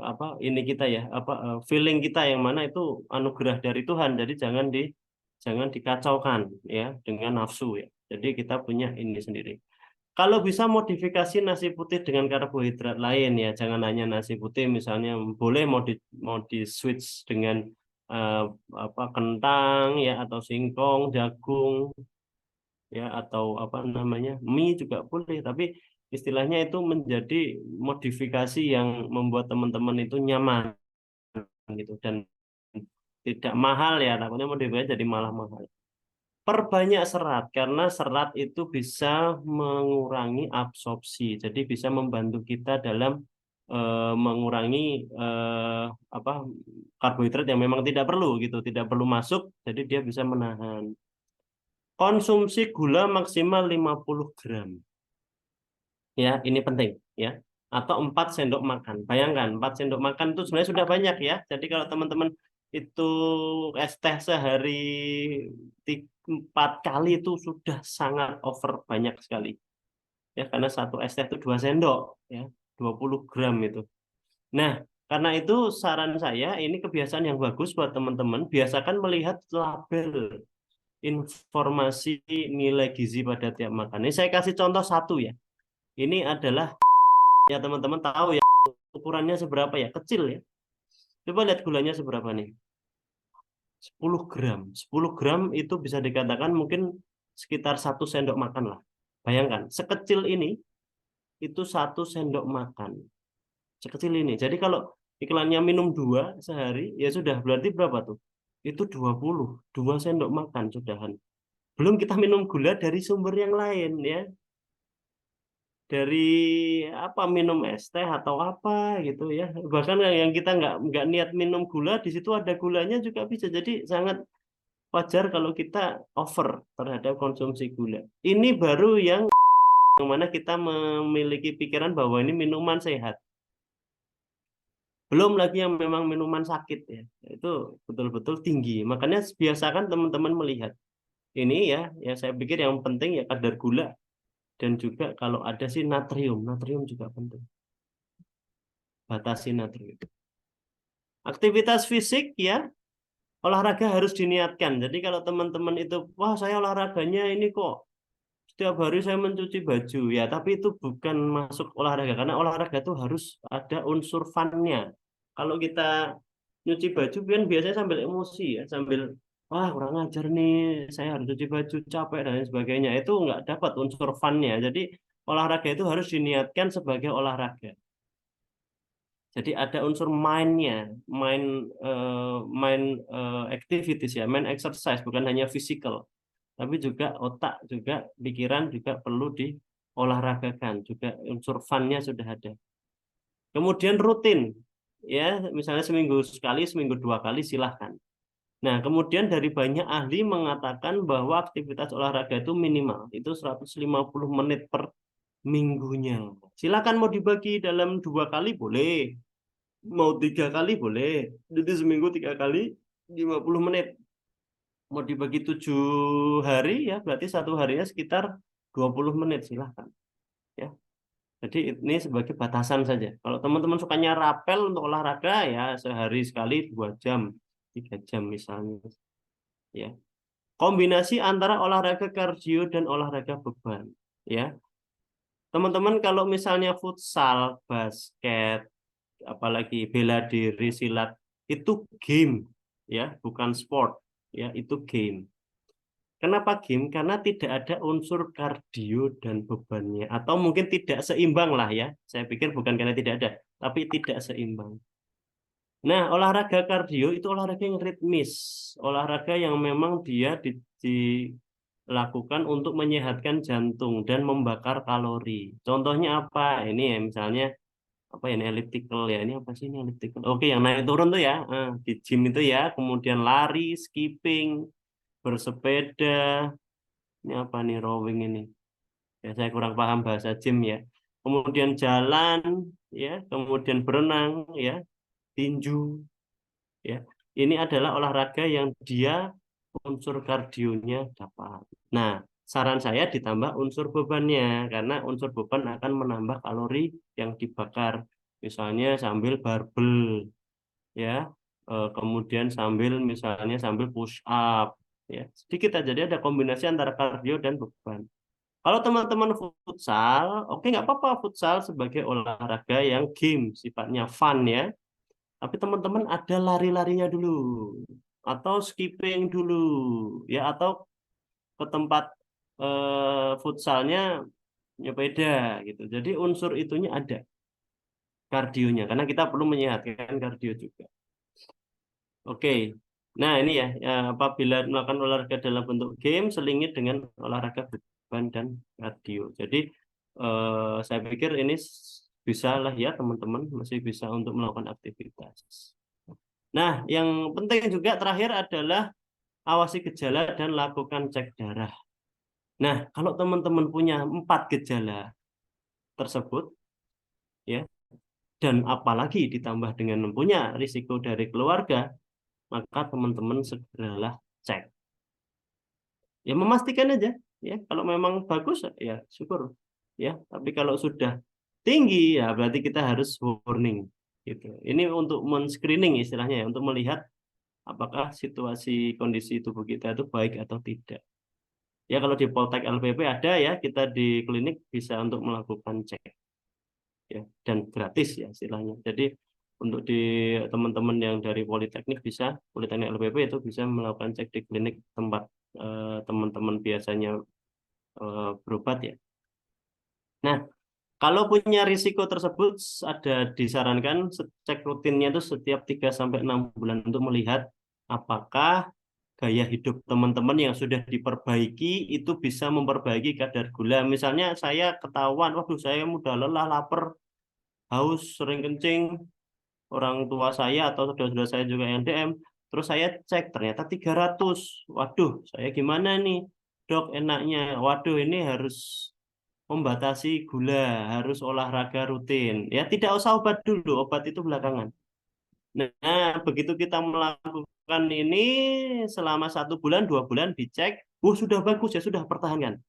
apa ini kita ya, apa feeling kita yang mana itu anugerah dari Tuhan. Jadi jangan dikacaukan ya dengan nafsu ya. Jadi kita punya ini sendiri. Kalau bisa modifikasi nasi putih dengan karbohidrat lain ya, jangan hanya nasi putih misalnya boleh mau di switch dengan eh, apa kentang ya atau singkong, jagung ya atau apa namanya mie juga boleh, tapi istilahnya itu menjadi modifikasi yang membuat teman-teman itu nyaman gitu dan tidak mahal ya, takutnya modifikasi jadi malah mahal. Perbanyak serat karena serat itu bisa mengurangi absorpsi, jadi bisa membantu kita dalam mengurangi apa karbohidrat yang memang tidak perlu gitu, tidak perlu masuk, jadi dia bisa menahan. Konsumsi gula maksimal 50 gram. Ya, ini penting ya. Atau 4 sendok makan. Bayangkan 4 sendok makan itu sebenarnya sudah banyak ya. Jadi kalau teman-teman itu es teh sehari 4 kali itu sudah sangat over banyak sekali. Ya, karena satu es teh itu 2 sendok ya, 20 gram itu. Nah, karena itu saran saya ini kebiasaan yang bagus buat teman-teman, biasakan melihat label informasi nilai gizi pada tiap makan. Ini saya kasih contoh satu ya. Ini adalah ya teman-teman tahu ya ukurannya seberapa ya, kecil ya. Coba lihat gulanya seberapa nih. 10 gram. 10 gram itu bisa dikatakan mungkin sekitar 1 sendok makan lah. Bayangkan, sekecil ini itu 1 sendok makan. Sekecil ini. Jadi kalau iklannya minum 2 sehari, ya sudah berarti berapa tuh? Itu 2 sendok makan sudahan. Belum kita minum gula dari sumber yang lain ya. Dari apa minum es teh atau apa gitu ya, bahkan yang kita nggak niat minum gula di situ ada gulanya juga bisa, jadi sangat wajar kalau kita over terhadap konsumsi gula. Ini baru yang mana kita memiliki pikiran bahwa ini minuman sehat, belum lagi yang memang minuman sakit ya, itu betul-betul tinggi. Makanya biasakan teman-teman melihat ini ya saya pikir yang penting ya kadar gula, dan juga kalau ada sih natrium juga penting, batasi natrium. Aktivitas fisik ya, olahraga harus diniatkan. Jadi kalau teman-teman itu, wah saya olahraganya ini kok setiap hari saya mencuci baju ya, tapi itu bukan masuk olahraga karena olahraga itu harus ada unsur fun-nya. Kalau kita nyuci baju kan biasanya sambil emosi ya, sambil wah kurang ajar nih, saya harus cuci baju capek dan lain sebagainya. Itu nggak dapat unsur fun-nya. Jadi olahraga itu harus diniatkan sebagai olahraga. Jadi ada unsur mind-nya, mind activities ya, mind exercise, bukan hanya physical, tapi juga otak, juga pikiran juga perlu diolahragakan, juga unsur fun-nya sudah ada. Kemudian rutin, ya misalnya seminggu sekali, seminggu 2 kali silahkan. Nah, kemudian dari banyak ahli mengatakan bahwa aktivitas olahraga itu minimal, itu 150 menit per minggunya. Silakan mau dibagi dalam 2 kali boleh, mau 3 kali boleh, jadi seminggu 3 kali 50 menit, mau dibagi 7 hari ya berarti satu harinya sekitar 20 menit silahkan ya. Jadi ini sebagai batasan saja, kalau teman-teman sukanya rapel untuk olahraga ya sehari sekali 2 jam 3 jam misalnya ya. Kombinasi antara olahraga kardio dan olahraga beban ya, teman-teman kalau misalnya futsal, basket, apalagi bela diri, silat, itu game ya, bukan sport ya, itu game. Kenapa game? Karena tidak ada unsur kardio dan bebannya, atau mungkin tidak seimbang lah ya. Saya pikir bukan karena tidak ada, tapi tidak seimbang. Nah, olahraga kardio itu olahraga yang ritmis, olahraga yang memang dia dilakukan untuk menyehatkan jantung dan membakar kalori. Contohnya apa? Ini ya misalnya apa ya ini elliptical ya, ini apa sih ini elliptical, oke yang naik turun tuh ya, di gym itu ya, kemudian lari, skipping, bersepeda, ini apa nih rowing ini, Ya, saya kurang paham bahasa gym ya. Kemudian jalan, ya, kemudian berenang, ya, tinju, ya. Ini adalah olahraga yang dia unsur kardionya dapat. Nah, saran saya ditambah unsur bebannya karena unsur beban akan menambah kalori yang dibakar. Misalnya sambil barbel, ya. Kemudian sambil push up, ya. Sedikit aja, jadi ada kombinasi antara kardio dan beban. Kalau teman-teman futsal, oke nggak apa-apa futsal sebagai olahraga yang game, sifatnya fun ya. Tapi teman-teman ada lari-larinya dulu, atau skipping dulu, ya atau ke tempat futsalnya nyepeda gitu. Jadi unsur itunya ada kardionya, karena kita perlu menyehatkan kardio juga. Oke. Nah, ini ya, apabila melakukan olahraga dalam bentuk game, selingit dengan olahraga beban dan kardio. Jadi, saya pikir ini bisa lah ya, teman-teman, masih bisa untuk melakukan aktivitas. Nah, yang penting juga terakhir adalah awasi gejala dan lakukan cek darah. Nah, kalau teman-teman punya 4 gejala tersebut, ya, dan apalagi ditambah dengan punya risiko dari keluarga, maka teman-teman segeralah cek. Ya memastikan aja, ya kalau memang bagus ya syukur, ya. Tapi kalau sudah tinggi ya berarti kita harus warning, gitu. Ini untuk men-screening istilahnya ya, untuk melihat apakah situasi kondisi tubuh kita itu baik atau tidak. Ya kalau di Poltek LPP ada ya, kita di klinik bisa untuk melakukan cek, ya, dan gratis ya istilahnya. Jadi untuk di teman-teman yang dari Politeknik LPP itu bisa melakukan cek di klinik tempat teman-teman biasanya berobat ya. Nah, kalau punya risiko tersebut ada disarankan cek rutinnya itu setiap 3 sampai 6 bulan untuk melihat apakah gaya hidup teman-teman yang sudah diperbaiki itu bisa memperbaiki kadar gula. Misalnya saya ketahuan, waduh saya mudah lelah, lapar, haus, sering kencing, orang tua saya atau saudara-saudara saya juga yang DM, terus saya cek ternyata 300. Waduh, saya gimana nih, Dok, enaknya? Waduh, ini harus membatasi gula, harus olahraga rutin. Ya, tidak usah obat dulu, obat itu belakangan. Nah, begitu kita melakukan ini selama 1 bulan, 2 bulan dicek, sudah bagus ya, sudah pertahankan.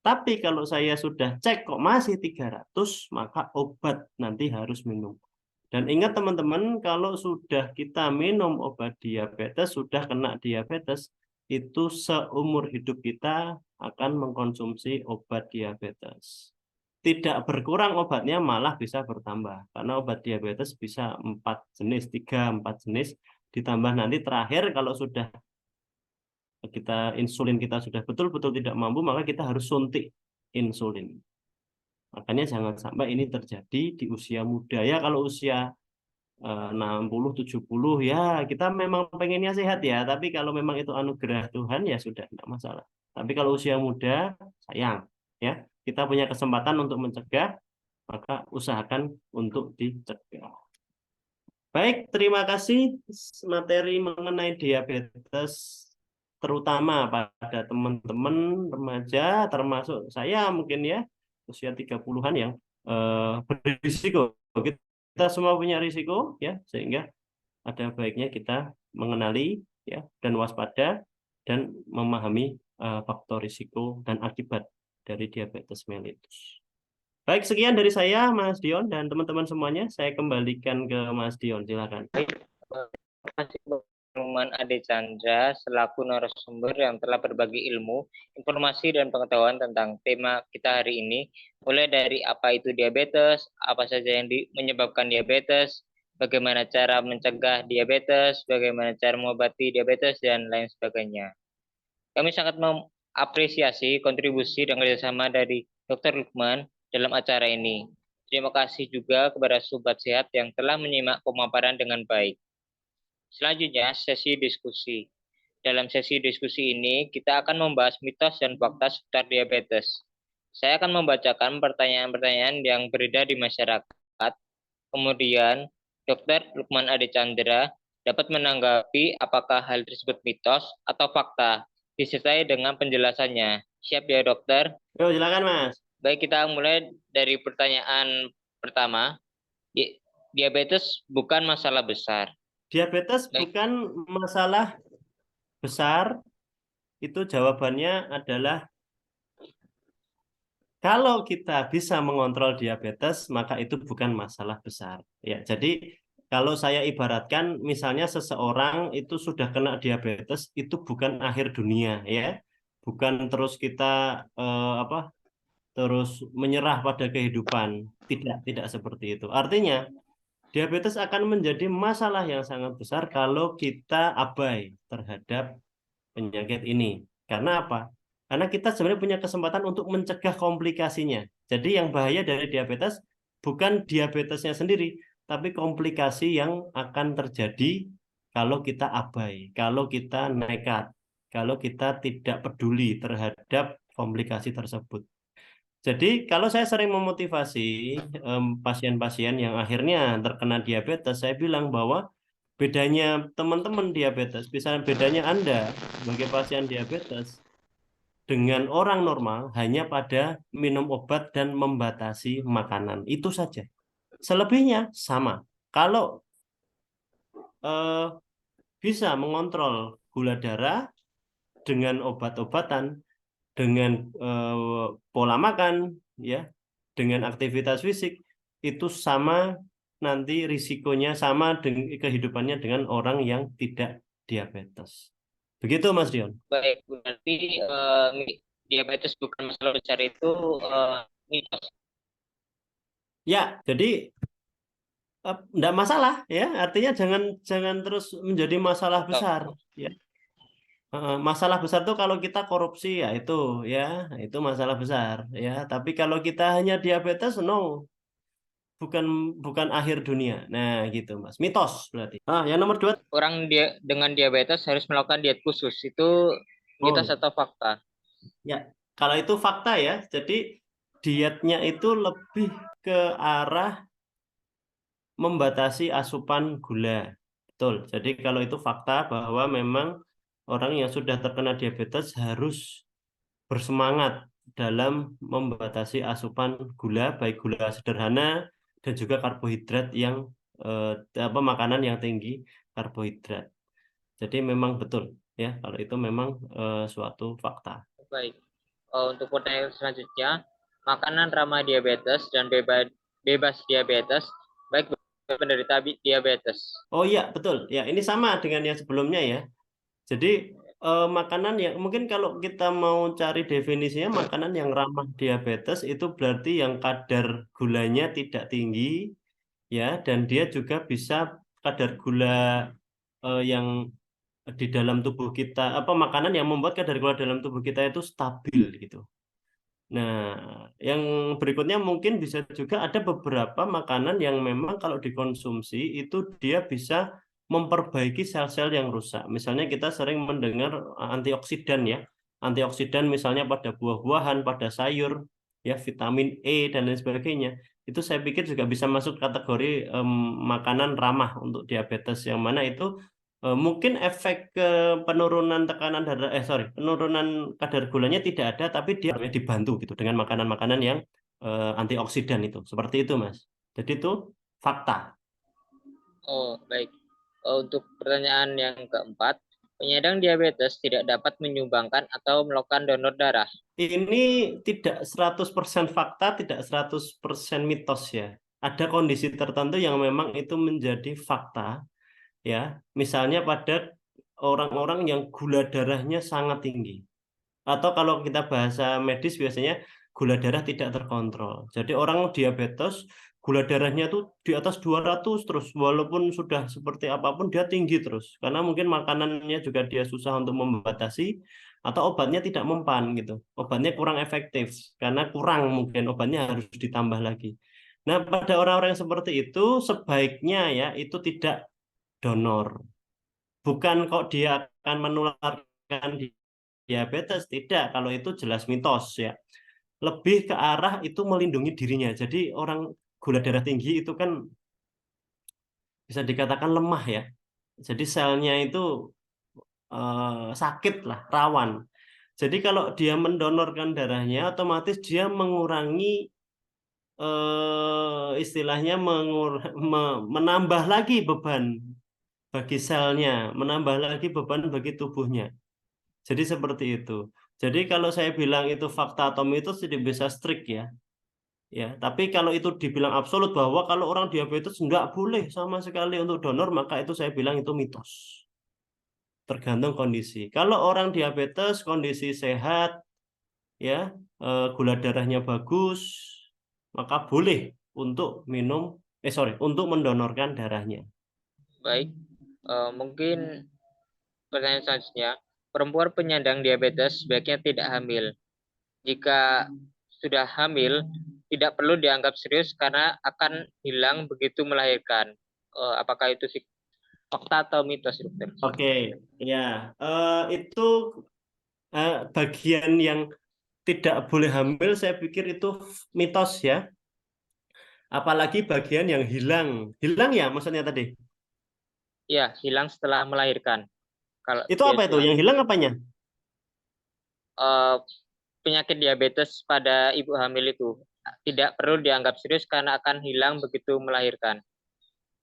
Tapi kalau saya sudah cek kok masih 300, maka obat nanti harus minum. Dan ingat teman-teman, kalau sudah kita minum obat diabetes, sudah kena diabetes, itu seumur hidup kita akan mengkonsumsi obat diabetes. Tidak berkurang obatnya, malah bisa bertambah. Karena obat diabetes bisa 4 jenis, 3-4 jenis. Ditambah nanti terakhir kalau sudah insulin kita sudah betul-betul tidak mampu, maka kita harus suntik insulin. Makanya jangan sampai ini terjadi di usia muda. Ya kalau usia 60, 70 ya kita memang pengennya sehat ya, tapi kalau memang itu anugerah Tuhan ya sudah tidak masalah. Tapi kalau usia muda sayang ya, kita punya kesempatan untuk mencegah, maka usahakan untuk dicegah. Baik, terima kasih materi mengenai diabetes terutama pada teman-teman remaja termasuk saya mungkin ya usia 30-an yang berisiko. Kita semua punya risiko ya, sehingga ada baiknya kita mengenali ya dan waspada dan memahami faktor risiko dan akibat dari diabetes mellitus. Baik, sekian dari saya Mas Dion dan teman-teman semuanya. Saya kembalikan ke Mas Dion, silakan. Terima kasih Lukman Ade Chandra selaku narasumber yang telah berbagi ilmu, informasi dan pengetahuan tentang tema kita hari ini, mulai dari apa itu diabetes, apa saja yang menyebabkan diabetes, bagaimana cara mencegah diabetes, bagaimana cara mengobati diabetes, dan lain sebagainya. Kami sangat mengapresiasi kontribusi dan kerjasama dari Dr. Lukman dalam acara ini. Terima kasih juga kepada Sobat Sehat yang telah menyimak pemaparan dengan baik. Selanjutnya, sesi diskusi. Dalam sesi diskusi ini, kita akan membahas mitos dan fakta seputar diabetes. Saya akan membacakan pertanyaan-pertanyaan yang beredar di masyarakat. Kemudian, Dr. Lukman Ade Chandra dapat menanggapi apakah hal tersebut mitos atau fakta, disertai dengan penjelasannya. Siap ya dokter. Yo, silakan Mas. Baik, kita mulai dari pertanyaan pertama. Diabetes bukan masalah besar. Diabetes Baik, bukan masalah besar, itu jawabannya adalah kalau kita bisa mengontrol diabetes, maka itu bukan masalah besar. Ya, jadi kalau saya ibaratkan, misalnya seseorang itu sudah kena diabetes, itu bukan akhir dunia, ya, bukan terus kita terus menyerah pada kehidupan. Tidak, tidak seperti itu. Artinya, diabetes akan menjadi masalah yang sangat besar kalau kita abai terhadap penyakit ini. Karena apa? Karena kita sebenarnya punya kesempatan untuk mencegah komplikasinya. Jadi yang bahaya dari diabetes bukan diabetesnya sendiri, tapi komplikasi yang akan terjadi kalau kita abai, kalau kita nekat, kalau kita tidak peduli terhadap komplikasi tersebut. Jadi kalau saya sering memotivasi pasien-pasien yang akhirnya terkena diabetes, saya bilang bahwa bedanya teman-teman diabetes, misalnya bedanya Anda sebagai pasien diabetes dengan orang normal hanya pada minum obat dan membatasi makanan. Itu saja. Selebihnya sama. Kalau eh, bisa mengontrol gula darah dengan obat-obatan, dengan pola makan, ya, dengan aktivitas fisik, itu sama nanti risikonya sama dengan kehidupannya dengan orang yang tidak diabetes. Begitu Mas Dion. baik. Berarti diabetes bukan masalah besar itu mitos. Ya, jadi enggak masalah ya, artinya jangan jangan terus menjadi masalah besar Toh. ya. Masalah besar tuh kalau kita korupsi ya, itu masalah besar ya. Tapi kalau kita hanya diabetes, no, bukan bukan akhir dunia. Nah, gitu Mas. Mitos berarti. Yang nomor dua. Orang dia dengan diabetes harus melakukan diet khusus. Itu mitos Oh, atau fakta? ya. Kalau itu fakta ya. Jadi dietnya itu lebih ke arah membatasi asupan gula. Betul. Jadi kalau itu fakta bahwa memang orang yang sudah terkena diabetes harus bersemangat dalam membatasi asupan gula, baik gula sederhana dan juga karbohidrat yang makanan yang tinggi karbohidrat. Jadi memang betul ya, kalau itu memang suatu fakta. Baik. Untuk pertanyaan selanjutnya, makanan ramah diabetes dan bebas diabetes, baik bagi penderita diabetes. Oh iya, betul. Ya, ini sama dengan yang sebelumnya ya. Jadi makanan yang mungkin kalau kita mau cari definisinya, makanan yang ramah diabetes itu berarti yang kadar gulanya tidak tinggi ya, dan dia juga bisa kadar gula yang di dalam tubuh kita, makanan yang membuat kadar gula dalam tubuh kita itu stabil gitu. Nah, yang berikutnya mungkin bisa juga ada beberapa makanan yang memang kalau dikonsumsi itu dia bisa memperbaiki sel-sel yang rusak. Misalnya kita sering mendengar antioksidan ya. Antioksidan misalnya pada buah-buahan, pada sayur, ya, vitamin E dan lain sebagainya. Itu saya pikir juga bisa masuk kategori makanan ramah untuk diabetes, yang mana itu mungkin efek ke penurunan tekanan darah, penurunan kadar gulanya tidak ada, tapi dia dibantu gitu dengan makanan-makanan yang antioksidan itu. Seperti itu, Mas. Jadi itu fakta. Oh, baik. Untuk pertanyaan yang keempat, penyandang diabetes tidak dapat menyumbangkan atau melakukan donor darah. Ini tidak 100% fakta, tidak 100% mitos ya. Ada kondisi tertentu yang memang itu menjadi fakta ya. Misalnya pada orang-orang yang gula darahnya sangat tinggi. Atau kalau kita bahasa medis biasanya gula darah tidak terkontrol. Jadi orang diabetes gula darahnya tuh di atas 200 terus, walaupun sudah seperti apapun dia tinggi terus. Karena mungkin makanannya juga dia susah untuk membatasi atau obatnya tidak mempan gitu. Obatnya kurang efektif karena kurang, mungkin obatnya harus ditambah lagi. Nah, pada orang-orang yang seperti itu sebaiknya ya itu tidak donor. Bukan kok dia akan menularkan diabetes, tidak. Kalau itu jelas mitos ya. Lebih ke arah itu melindungi dirinya. Jadi orang gula darah tinggi itu kan bisa dikatakan lemah ya. Jadi selnya itu sakit lah, rawan. Jadi kalau dia mendonorkan darahnya, otomatis dia mengurangi istilahnya menambah lagi beban bagi selnya, menambah lagi beban bagi tubuhnya. Jadi seperti itu. Jadi kalau saya bilang itu fakta atau mitos tidak bisa strict ya. Ya, tapi kalau itu dibilang absolut bahwa kalau orang diabetes nggak boleh sama sekali untuk donor, maka itu saya bilang itu mitos. Tergantung kondisi. Kalau orang diabetes kondisi sehat, ya, gula darahnya bagus, maka boleh untuk minum, sorry, untuk mendonorkan darahnya. Baik, mungkin pertanyaan selanjutnya, perempuan penyandang diabetes sebaiknya tidak hamil. Jika sudah hamil, tidak perlu dianggap serius karena akan hilang begitu melahirkan. Apakah itu fakta atau mitos, dokter? Oke, ya, itu bagian yang tidak boleh hamil, saya pikir itu mitos ya. Apalagi bagian yang hilang, hilang ya maksudnya tadi. Ya, hilang setelah melahirkan. Kalau Itu dia apa itu? sudah Yang hilang apanya? eh, penyakit diabetes pada ibu hamil itu tidak perlu dianggap serius karena akan hilang begitu melahirkan.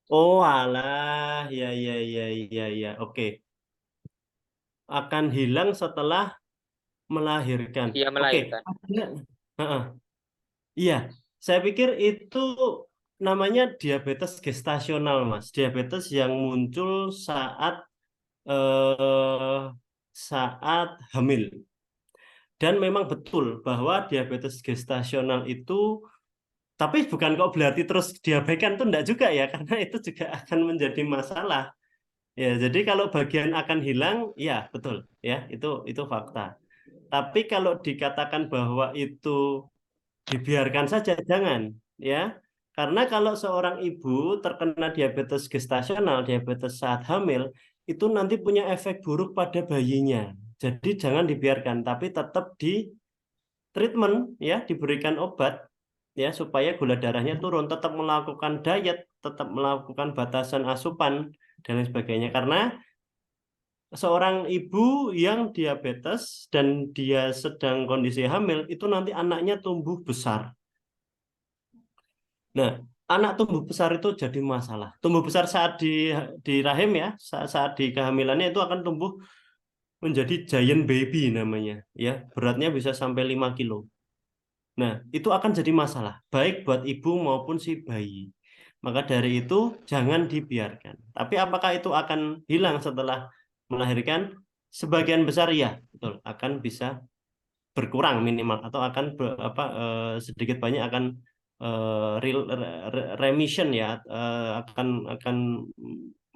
Oh alah, ya ya ya ya ya. Oke, akan hilang setelah melahirkan. Dia Oke, melahirkan. heeh. Iya, saya pikir itu namanya diabetes gestasional, Mas. Diabetes yang muncul eh, saat hamil. Dan memang betul bahwa diabetes gestasional itu, tapi bukan kok berarti terus diabaikan tuh enggak juga ya, karena itu juga akan menjadi masalah. Ya, jadi kalau bagian akan hilang, ya betul, ya itu fakta. Tapi kalau dikatakan bahwa itu dibiarkan saja, jangan, ya. Karena kalau seorang ibu terkena diabetes gestasional, diabetes saat hamil, itu nanti punya efek buruk pada bayinya. Jadi jangan dibiarkan, tapi tetap di treatment, ya, diberikan obat, ya, supaya gula darahnya turun, tetap melakukan diet, tetap melakukan batasan asupan dan lain sebagainya. Karena seorang ibu yang diabetes dan dia sedang kondisi hamil, itu nanti anaknya tumbuh besar. Nah, anak tumbuh besar itu jadi masalah. Tumbuh besar saat di rahim ya, saat di kehamilannya itu akan tumbuh menjadi giant baby namanya, ya. Beratnya bisa sampai 5 kilo. Nah, itu akan jadi masalah, baik buat ibu maupun si bayi. Maka dari itu jangan dibiarkan. Tapi apakah itu akan hilang setelah melahirkan? Sebagian besar ya, betul, akan bisa berkurang minimal atau akan sedikit banyak akan remission ya, akan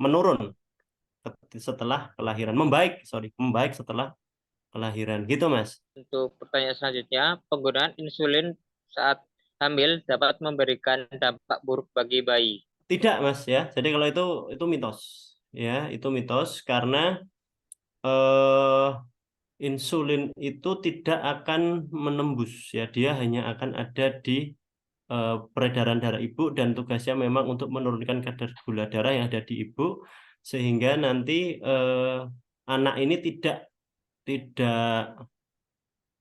menurun setelah kelahiran, membaik setelah kelahiran gitu Mas. Untuk pertanyaan selanjutnya, penggunaan insulin saat hamil dapat memberikan dampak buruk bagi bayi. Tidak Mas ya, jadi kalau itu mitos ya, itu mitos karena eh, insulin itu tidak akan menembus ya, dia hanya akan ada di peredaran darah ibu dan tugasnya memang untuk menurunkan kadar gula darah yang ada di ibu sehingga nanti anak ini tidak tidak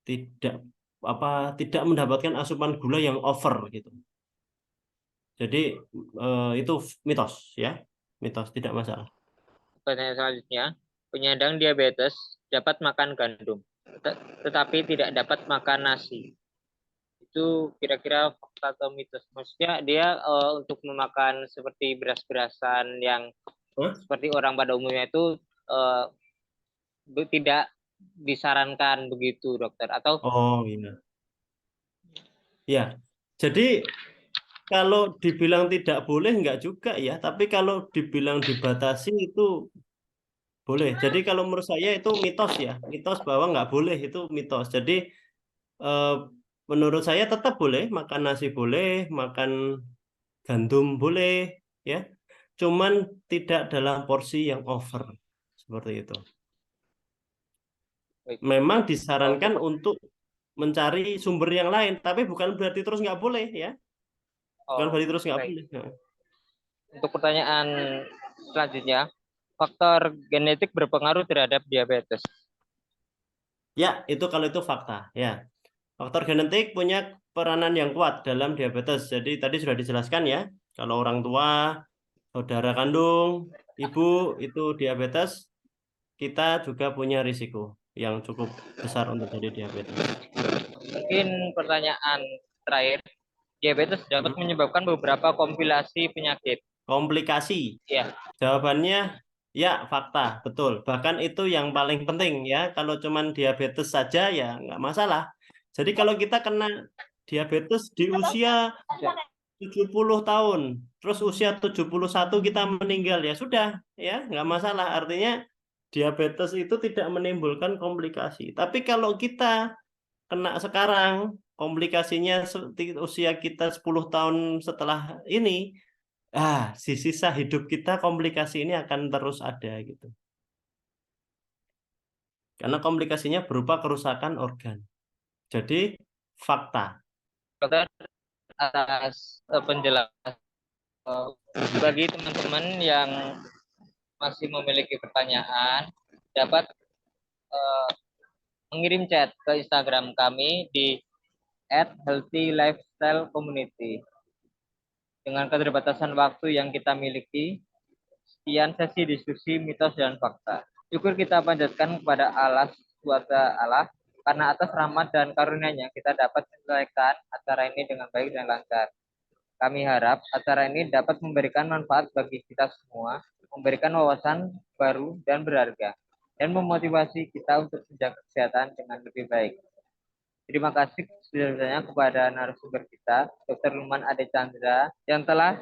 tidak mendapatkan asupan gula yang over gitu. Jadi itu mitos ya, mitos tidak masalah. Pertanyaan selanjutnya, penyandang diabetes dapat makan gandum, tetapi tidak dapat makan nasi. Itu kira-kira fakta atau mitos? Maksudnya dia untuk memakan seperti beras-berasan yang Hah? seperti orang pada umumnya itu uh, tidak disarankan begitu, dokter? Atau Oh iya. Ya, jadi kalau dibilang tidak boleh enggak juga ya, tapi kalau dibilang dibatasi itu boleh. Jadi kalau menurut saya itu mitos ya, mitos bahwa nggak boleh itu mitos. Jadi eh, menurut saya tetap boleh makan nasi boleh, makan gandum boleh, ya. Cuman tidak dalam porsi yang over seperti itu. Memang disarankan untuk untuk mencari sumber yang lain, tapi bukan berarti terus nggak boleh ya. Bukan berarti terus nggak baik. boleh. Ya. Untuk pertanyaan selanjutnya, faktor genetik berpengaruh terhadap diabetes. Ya, itu kalau itu fakta. Ya, faktor genetik punya peranan yang kuat dalam diabetes. Jadi tadi sudah dijelaskan ya, kalau orang tua, saudara kandung, ibu itu diabetes, kita juga punya risiko yang cukup besar untuk jadi diabetes. Mungkin pertanyaan terakhir, diabetes dapat Hmm. menyebabkan beberapa kompilasi penyakit. Komplikasi. Ya, Jawabannya ya fakta, betul. Bahkan itu yang paling penting ya. Kalau cuman diabetes saja ya nggak masalah. Jadi kalau kita kena diabetes di usia 70 tahun, terus usia 71 kita meninggal ya sudah ya nggak masalah. Artinya diabetes itu tidak menimbulkan komplikasi. Tapi kalau kita kena sekarang, komplikasinya usia kita 10 tahun setelah ini, di sisa hidup kita komplikasi ini akan terus ada gitu. Karena komplikasinya berupa kerusakan organ. Jadi fakta. dokter, atas penjelasan. Bagi teman-teman yang masih memiliki pertanyaan, dapat uh, mengirim chat ke Instagram kami di @healthylifestylecommunity. Dengan keterbatasan waktu yang kita miliki, sekian sesi diskusi mitos dan fakta. Syukur kita panjatkan kepada Allah SWT Allah, karena atas rahmat dan karunia-Nya kita dapat menyelesaikan acara ini dengan baik dan lancar. Kami harap acara ini dapat memberikan manfaat bagi kita semua, memberikan wawasan baru dan berharga, dan memotivasi kita untuk menjaga kesehatan dengan lebih baik. Terima kasih sebesar-besarnya kepada narasumber kita, Dr. Luman Ade Chandra, yang telah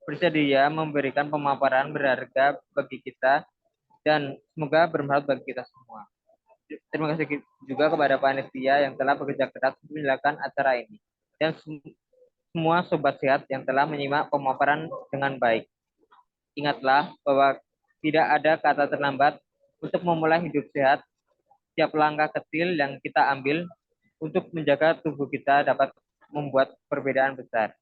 bersedia memberikan pemaparan berharga bagi kita dan semoga bermanfaat bagi kita semua. Terima kasih juga kepada panitia yang telah bekerja keras untuk menjalankan acara ini dan semua sobat sehat yang telah menyimak pemaparan dengan baik. Ingatlah bahwa tidak ada kata terlambat untuk memulai hidup sehat. Setiap langkah kecil yang kita ambil untuk menjaga tubuh kita dapat membuat perbedaan besar.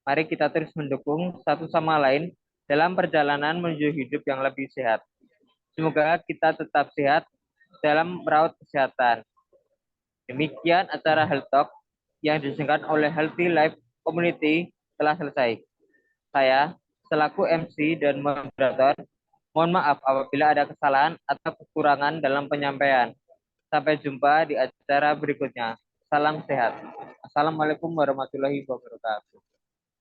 Mari kita terus mendukung satu sama lain dalam perjalanan menuju hidup yang lebih sehat. Semoga kita tetap sehat dalam merawat kesehatan. Demikian acara Health Talk yang diselenggarakan oleh Healthy Life Community telah selesai. Saya selaku MC dan moderator, mohon maaf apabila ada kesalahan atau kekurangan dalam penyampaian. Sampai jumpa di acara berikutnya. Salam sehat. Assalamualaikum warahmatullahi wabarakatuh.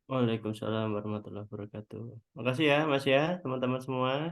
Waalaikumsalam warahmatullahi wabarakatuh. Makasih ya Mas ya, teman-teman semua.